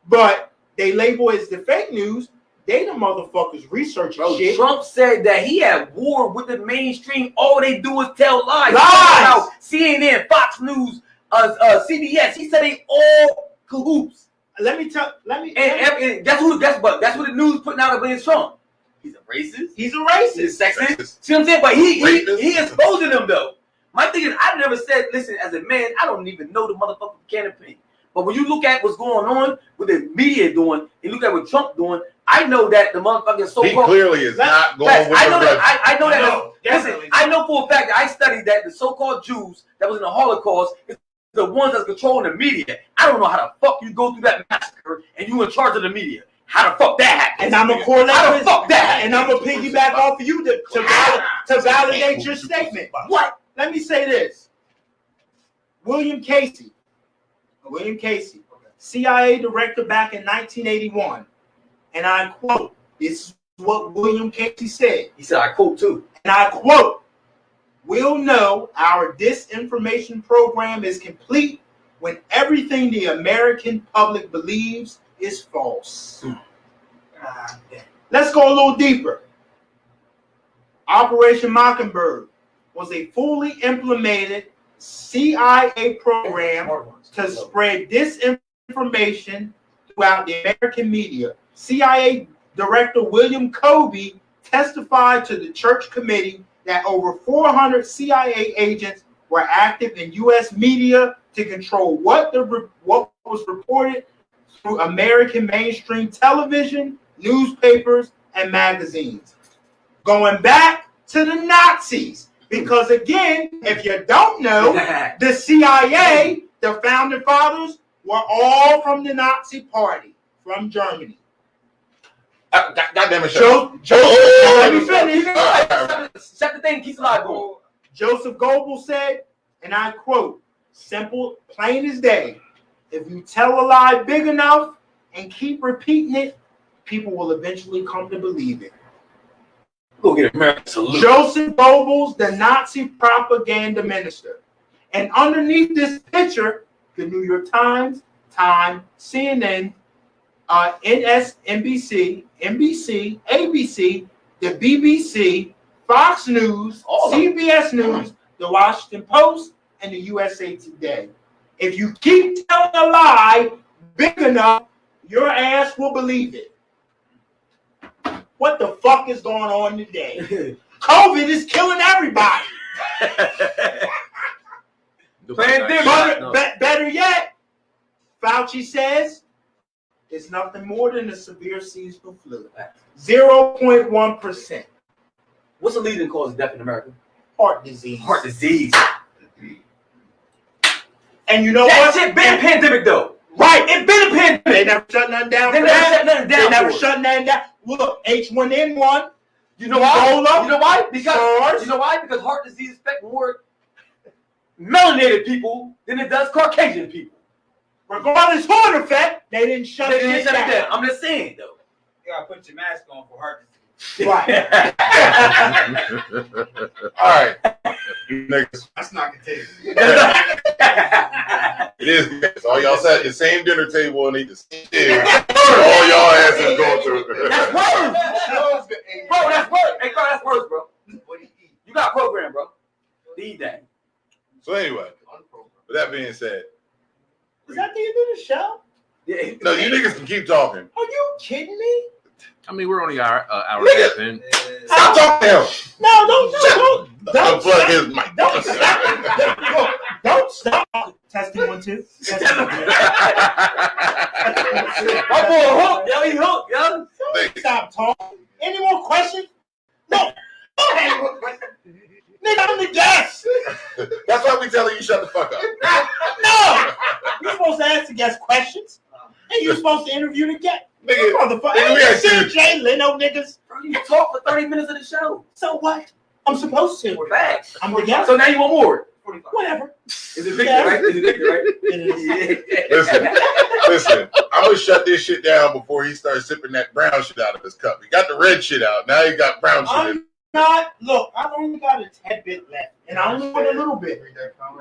but they label it as the fake news. They the motherfuckers researching shit. Trump said that he had war with the mainstream. All they do is tell lies. Lies. CNN, Fox News, CBS. He said they all cahoots. And that's what the news putting out against Trump. He's a racist. He's a sexist. See what I'm saying? But he exposing them though. My thing is, I never said, listen, as a man, I don't even know the motherfucking campaign. But when you look at what's going on, what the media doing, and look at what Trump doing, I know that the motherfucking so-called... He clearly is not going with I know that. Listen, I know for a fact that I studied that the so-called Jews that was in the Holocaust is the ones that's controlling the media. I don't know how the fuck you go through that massacre and you in charge of the media. How the fuck that happened? And I'm gonna correlate. How the fuck that happened? And I'm gonna piggyback off of you to validate your statement. What? Let me say this. William Casey, CIA director back in 1981, and I quote, this is what William Casey said. He said, I quote too. And I quote, "We'll know our disinformation program is complete when everything the American public believes is false." Let's go a little deeper. Operation Mockingbird was a fully implemented CIA program to spread disinformation throughout the American media. CIA Director William Colby testified to the Church Committee that over 400 CIA agents were active in U.S. media to control what was reported through American mainstream television, newspapers, and magazines. Going back to the Nazis, because again, if you don't know, the CIA, the founding fathers, were all from the Nazi Party, from Germany. God damn it, let me finish. Set the thing, keep alive going. Joseph Goebbels said, and I quote, simple, plain as day, if you tell a lie big enough and keep repeating it, people will eventually come to believe it. Go get American salute. Joseph Goebbels, the Nazi propaganda minister. And underneath this picture, the New York Times, Time, CNN, NBC, NBC, ABC, the BBC, Fox News, CBS News, the Washington Post, and the USA Today. If you keep telling a lie big enough, your ass will believe it. What the fuck is going on today? COVID is killing everybody. Better yet, Fauci says it's nothing more than a severe seasonal flu. 0.1%. What's the leading cause of death in America? Heart disease. Heart disease. And you know that shit been a pandemic though. Right, it been a pandemic. They never shut nothing down. They never shut nothing down. Look, H1N1, You know why? Ebola, You know why? Because SARS. you know why? Because heart disease affects more melanated people than it does Caucasian people. Regardless who it affect, they didn't shut They it didn't shut it down. down. I'm just saying though. You gotta put your mask on for heart disease. Right. All right, niggas. That's not contagious. It is. All y'all sat at the same dinner table and eat the same thing. All y'all asses going through. That's worse. Bro, that's worse. Hey, bro, that's worse, bro. What do you eat? You got programmed, bro. Eat that. So anyway, with that being said, Is that the end of the show? Yeah. no, you niggas can keep talking. Are you kidding me? I mean, we're only hour and a half in. Stop talking to him. No, don't Unplug his mic. Don't stop. Testing 1 2. My boy hooked, yo. He hooked, yo. Don't stop talking. Any more questions? No. Nigga, I'm the guest. That's why we telling you shut the fuck up. No. You're supposed to ask the guest questions. And you're supposed to interview the guest. Nigga, Motherfucker. nigga, we Ain't actually- you Jay Leno niggas? Bro, you talk for 30 minutes of the show. So what? I'm supposed to. We're back. I'm the guest. So now you want more. Whatever. Is it Victor, right? Is it Victor, right? It is. Listen, I'm gonna shut this shit down before he starts sipping that brown shit out of his cup. He got the red shit out. Now he got brown shit in. I'm not. Look, I've only got a tad bit left, and I only want a little bit.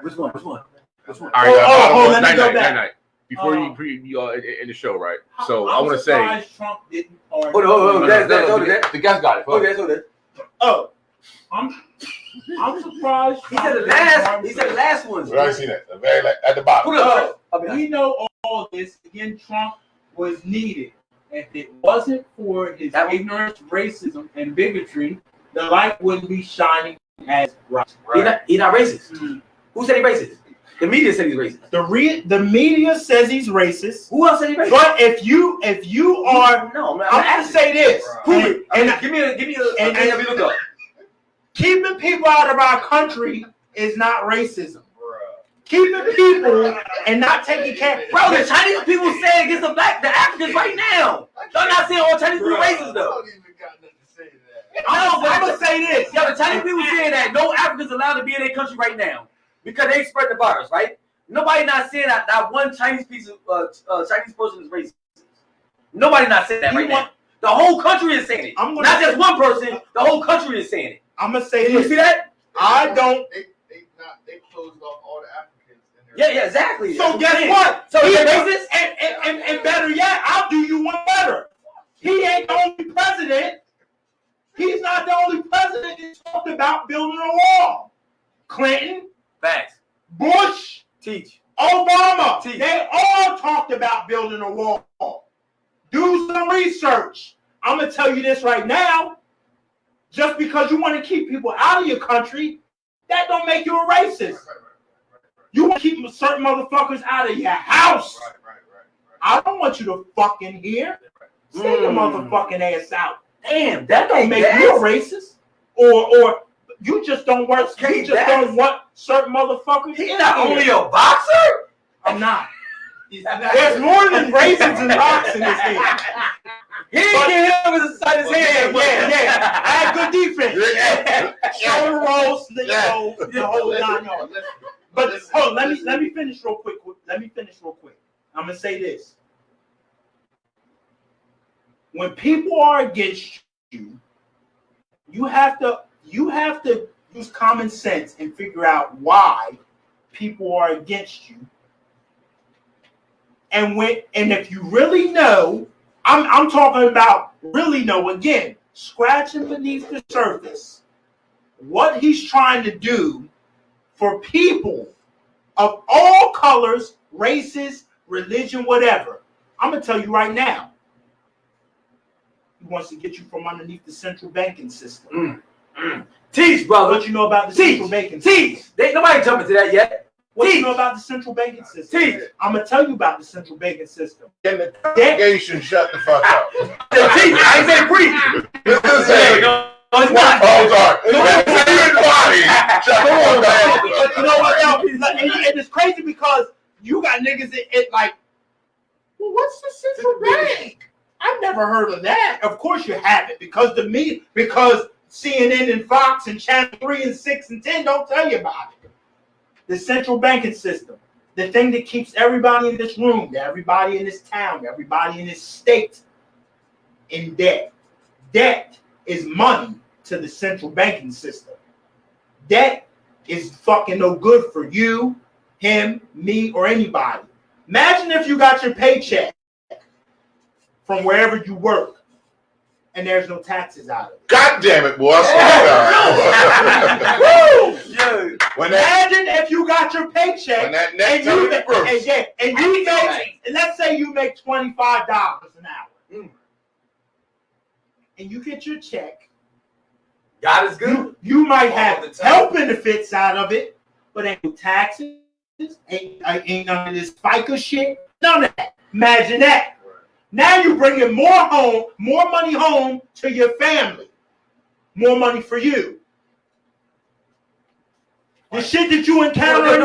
Which one? Which one? All right, let me go back. night. Before you in the show, right? So I want to say, surprised Trump didn't. Hold on. the guys got it. Okay, so that. Oh, I'm surprised. He said the last. He said the last one. We already seen that. The very at the bottom. Hold up. We know all this. Again, Trump was needed. If it wasn't for his ignorance, racism, and bigotry, the light wouldn't be shining as bright. He not racist. Mm. Who said he racist? The media said he's racist. The media says he's racist. Who else said he racist? But if you are, no, I'm gonna say this. Prove it. And Give me a and- let me look up. keeping people out of our country is not racism. Keeping people and not taking care. Bro, the Chinese people say against the Africans right now. They're not saying all Chinese people racist though. I'm gonna say this. Yo, the Chinese people saying that no Africans allowed to be in their country right now because they spread the virus, right? Nobody not saying that one Chinese Chinese person is racist. Nobody not saying that right now. The whole country is saying it. Not just one person. The whole country is saying it. I'm gonna say You this. see that? I don't. They closed off all the Africans. Yeah, exactly. So guess what? So He- is that racist? And better yet, I'll do you one better. He ain't the only president. He's not the only president that talked about building a wall. Clinton, Facts. Bush, Teach. Obama. Teach. They all talked about building a wall. Do some research. I'm gonna tell you this right now. Just because you want to keep people out of your country, that don't make you a racist. You want to keep certain motherfuckers out of your house. I don't want you to fucking hear. Send your motherfucking ass out. Damn, That don't make you a racist. Or you just don't work. You just don't want certain motherfuckers. He's not only a boxer. I'm not. There's more than racists in boxing this thing. He didn't get him with the side of his head. Yeah. I had good defense. Shoulder rolls, the whole 9 yards. But hold on, let me finish real quick. I'm gonna say this. When people are against you, you have to use common sense and figure out why people are against you. And if you really know, I'm talking about really know, again, scratching beneath the surface, what he's trying to do for people of all colors, races, religion, whatever. I'm going to tell you right now. He wants to get you from underneath the central banking system. Teach, brother. What you know about the central banking system? Teach. Nobody jumping to that yet. What you know about the central banking system? Teach. I'm going to tell you about the central banking system. Can the congregation shut the fuck up? Teach. I ain't saying preach. This is it. No, it's not. Oh, sorry. Shut the fuck up. But you know what else? And it's crazy because you got niggas that like, well, what's the central bank? I I've never heard of that. Of course you haven't, because because CNN and Fox and Channel 3 and 6 and 10 don't tell you about it. The central banking system, the thing that keeps everybody in this room, everybody in this town, everybody in this state in debt. Debt is money to the central banking system. Debt is fucking no good for you, him, me, or anybody. Imagine if you got your paycheck from wherever you work and there's no taxes out of it. God damn it, boy. Imagine if you got your paycheck and let's say you make $25 an hour. And you get your check. God is good. You might have health benefits out of it, but ain't no taxes, ain't none of this FICA shit, none of that. Imagine that. Now you're bringing more money home to your family. More money for you. The shit that you encounter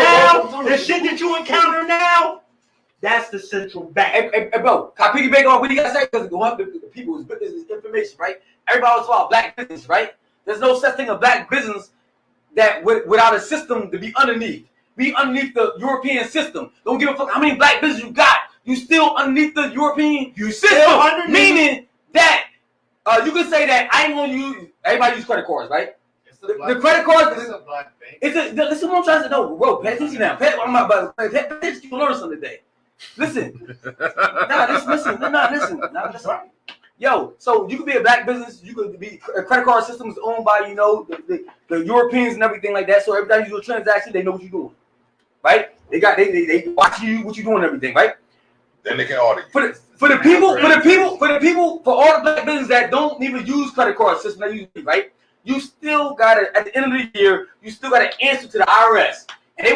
now, that's the central bank. Hey, bro, can I piggyback on what you gotta say? Because going up to people's business information, right? Everybody was about black business, right? There's no such thing of black business that without a system to be underneath. Be underneath the European system. Don't give a fuck how many black business you got. You still underneath the European system. Meaning that you can say that I ain't gonna use. Everybody use credit cards, right? The credit cards. It's a black bank. This is what I'm trying to know, bro. Pay attention now. Pay attention. You can learn something today. Listen. Listen. Yo, so you could be a black business. You could be a credit card system is owned by the Europeans and everything like that. So every time you do a transaction, they know what you're doing, right? They watch you what you're doing and everything, right? Then they can audit you. For the people, for all the black businesses that don't even use credit card system that you use, right? You still gotta, at the end of the year, you still gotta answer to the IRS, and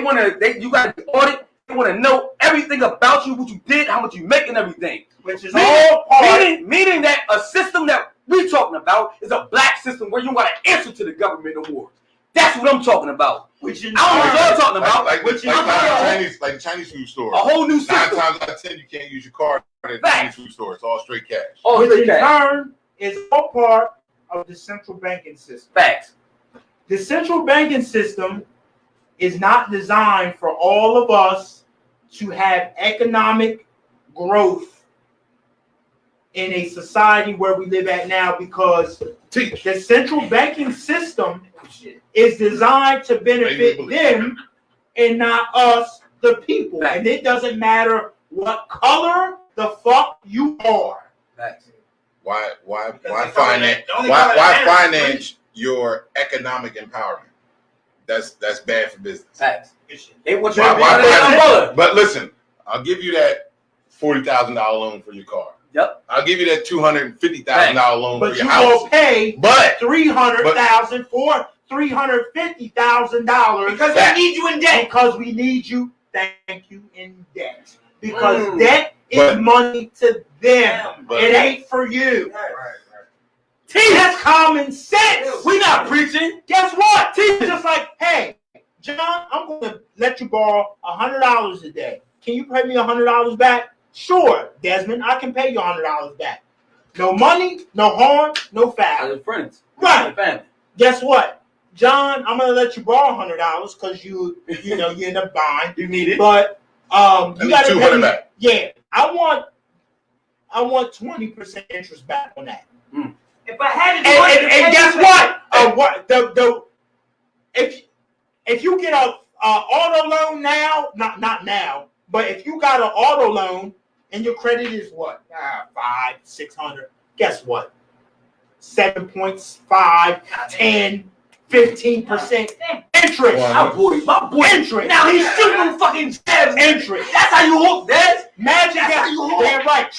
you gotta audit. They want to know everything about you, what you did, how much you make, and everything. Which is all part. Meaning that a system that we're talking about is a black system where you gotta answer to the government awards. That's what I'm talking about. Which is I don't know what you're talking about. Like Chinese food store. A whole new system. 9 times out of 10, you can't use your card at the Chinese food store. It's all straight cash. Which in turn is all part of the central banking system. Facts. The central banking system is not designed for all of us to have economic growth in a society where we live at now, because the central banking system is designed to benefit them and not us, the people. Facts. And it doesn't matter what color the fuck you are. Facts. Why finance your economic empowerment? That's bad for business. Facts. But listen, I'll give you that $40,000 loan for your car. Yep. I'll give you that $250,000 loan for your house. But you will pay $300,000 for $350,000 because they need you in debt. Because we need you. Thank you in debt. Because debt is money to them. It ain't for you. Right. That's common sense. We not preaching. Guess what? T just like, hey, John, I'm going to let you borrow $100 a day. Can you pay me $100 back? Sure, Desmond, I can pay you $100 back. No money, no harm, no foul. Friends. Right. Family. Guess what? John, I'm gonna let you borrow $100 because you end up buying. You need it. But you got to pay me back. Yeah. I want 20% interest back on that. If I had to and guess what? If you get a auto loan now, not now, but if you got an auto loan and your credit is what, 500, 600, guess what? 7.5, 10, 15% interest. My boy. Interest. Now he's shooting fucking jabs. Interest. That's how you hook, Dez. Magic. That's how you hook. Damn right.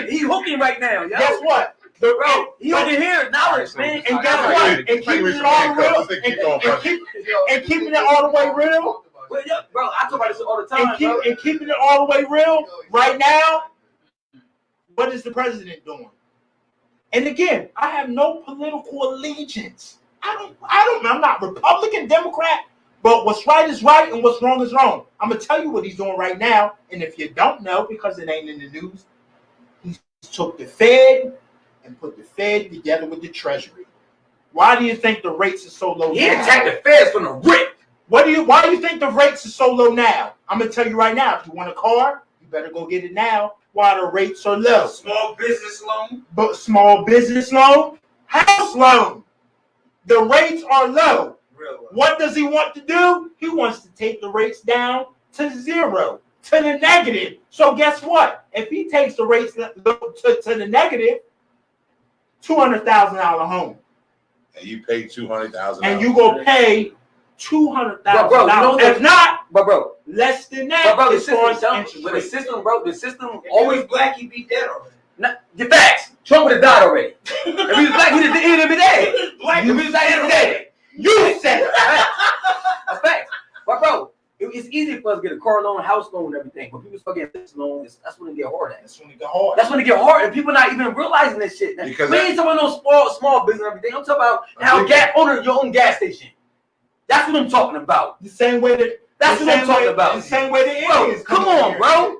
He hooking right now, yo. Guess what? Bro, he over here knowledge, man. And guess what? And keeping it all real. And keeping it all the way real. Well, yeah, bro, I talk about this all the time. And keeping it all the way real. Right now, what is the president doing? And again, I have no political allegiance. I'm not Republican, Democrat, but what's right is right and what's wrong is wrong. I'm gonna tell you what he's doing right now. And if you don't know, because it ain't in the news, he's took the Fed and put the Fed together with the Treasury. Why do you think the rates are so low He now? attacked the feds from the rip. Why do you think the rates are so low now? I'm gonna tell you right now. If you want a car, you better go get it now. Why the rates are low? Small business loan. But small business loan, house loan. The rates are low. Real low. What does he want to do? He wants to take the rates down to zero, to the negative. So guess what? If he takes the rates to the negative, $200,000 home, And you pay $200,000. and you go pay $200,000. Bro, you know if not, But bro, less than that. the as far as system, interest but the rates. system, bro, the system If he always was black, he'd be dead already. the facts. Trump would have died already. If he was black, he'd have been dead. Black, If he was black, he'd have been dead. You said it. That's facts. But bro, it's easy for us to get a car loan, house loan, and everything. But people fucking business loans, that's when it get hard at. That's when it got hard. That's when it get hard, and people not even realizing this shit. Because we ain't talking about no small business and everything. I'm talking about how your own gas station. That's what I'm talking about. The same way that. That's what I'm talking about. The same way the Bro, Indians come come in on, here. bro.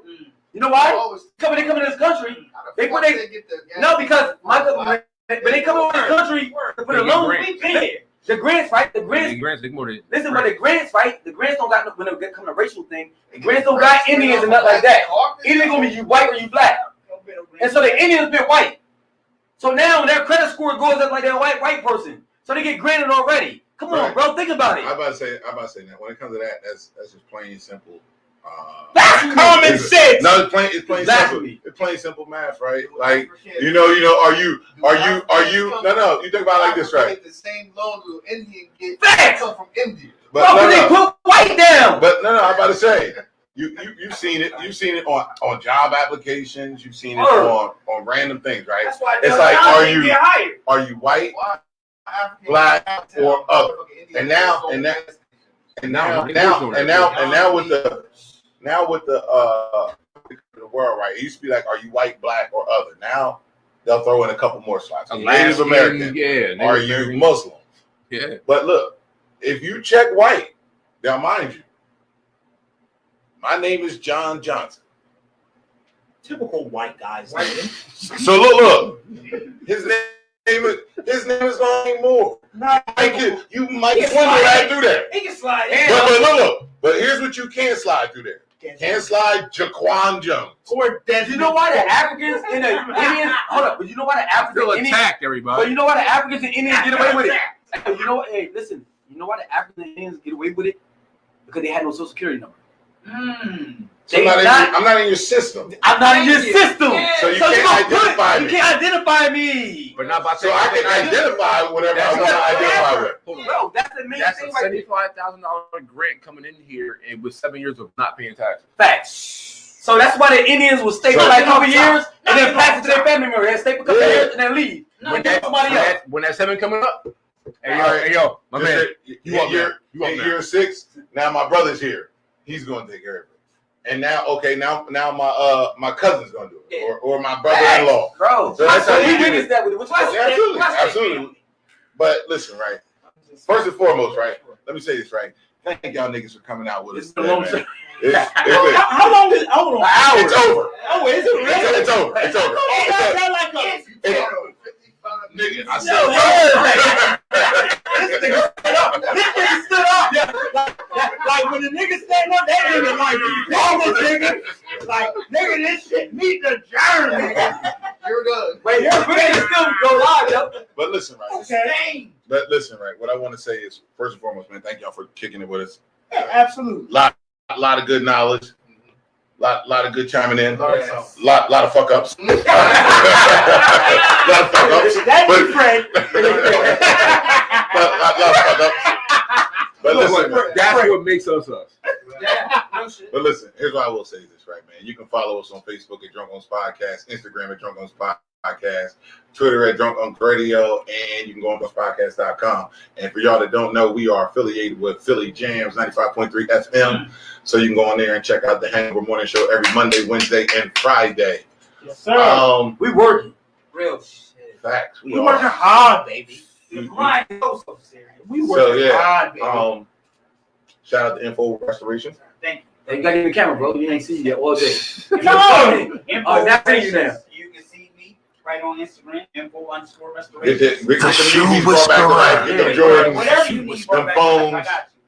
You know why? Always- They come in this country. They put they get the gas- no because when they come over this country to put a loan. We pay it. The grants, right? The grants. They more than Listen, but the grants, right? The grants don't got no, when it come to racial thing. The grants don't got Indians and nothing like that. Either gonna be you white or you black. And so the Indians been white. So now their credit score goes up like they're a white person. So they get granted already. Come on, Right. bro. Think about it. I'm about to say that. When it comes to that, that's just plain and simple. That's common sense. No, it's plain simple. Blasphemy. It's plain simple math, right? Like you know, are you? No, you think about it like this, right? The same loan to an Indian get Facts. come from India. But Bro, they put white down. But no, I'm about to say. You've seen it. You've seen it on job applications. You've seen it on random things, right? That's why It's like, are get you hired. white, black, or other? And now with the world, right? It used to be like, are you white, black, or other? Now they'll throw in a couple more slots. Are you Native American? Yeah. Are you Muslim? Yeah. But look, if you check white, now mind you, my name is John Johnson. Typical white guys. So look, his name is Lonnie Moore. You might wonder right through there. He can slide in. But here's what you can't slide through there. Can't slide Jaquan Jones. Or You know why the Africans and the Indians? Hold up, but you know why the Africans Still and Indians? attacked But everybody. you know why the Africans and Indians get away with it? You know what? Hey, listen. You know why the Africans and Indians get away with it? Because they had no social security number. So I'm not in your system. I'm not in your system. Yeah. So you can't identify me. You can't identify me. But not about So I can identify whatever I want to identify with. Hold on. Bro, that's the main That's thing a right there. $75,000 grant coming in here, and with 7 years of not paying taxes. Facts. So that's why the Indians will stay for like a couple years and then pass it to their family member. They stay for a couple years and then leave. When Get somebody else. when that 7 coming up, hey yo, my man, you up there? You up there? Year 6. Now my brother's here. He's going to take care of it. And now my cousin's going to do it, or my brother-in-law. Bro, So that's how we you do witnessed it. that with it. Which was Yeah, absolutely. But listen, right? First and foremost, right? Let me say this, right? Thank y'all niggas for coming out with us. It's a long today, show. man. How long is? Hold on. It's over. Oh, is it really? It's over. It's over. That like a. Nigga, I This nigga stood up. Like when the nigga stand up, that nigga like normal nigga. Like nigga, this shit meet the germ, nigga. You're good. Wait, we're gonna still go live, yo. But listen, right? Okay. But listen, right? What I want to say is, first and foremost, man, thank y'all for kicking it with us. Yeah, absolutely. Lot of good knowledge. Lot of good chiming in. Yes. Lot of fuck ups. lot of fuck ups. That's your friend. lot of fuck ups. But listen, man. That's what makes us us. But listen, here's what I will say this, right, man? You can follow us on Facebook at Drunk Unks Podcast, Instagram at Drunk Unks Podcast, Twitter at Drunk Unks Radio, and you can go on podcast.com. And for y'all that don't know, we are affiliated with Philly Jams 95.3 FM. So you can go on there and check out the Hangover Morning Show every Monday, Wednesday, and Friday. Yes, sir. We working. Real shit. Facts. We working hard, baby. Right. So serious. We So working yeah, hard, baby. shout out to Info Restoration. Thank Hey, you gotta get the camera, bro. You ain't see you yet all day. No. Oh, that's you now. You can see right on Instagram, info_restoration. Get the Yeezys brought back to life. Get them Jordans, Whatever you need, them bro, phones. I got you.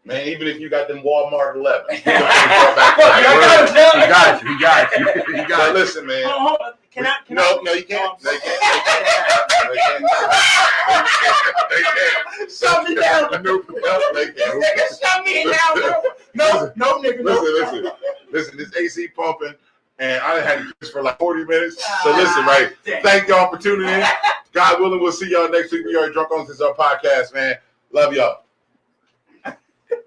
Man, even if you got them Walmart 11, get them things brought back to life. He got you. But listen, man. Hold on. Can I? No, you can't. They can't. Shut me down. No, they can't. Shut me down, bro. No, nigga, no. Listen. This AC pumping, and I had to kiss for like 40 minutes. So listen, right. Thank y'all for tuning in. God willing, we'll see y'all next week. We are Drunk Unks. This is our podcast, man. Love y'all.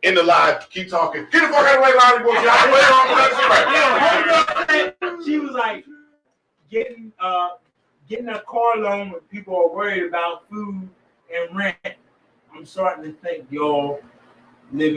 In the live, keep talking. Get the fuck out of the way, Lonnie boy. She was like getting a car loan when people are worried about food and rent. I'm starting to think y'all living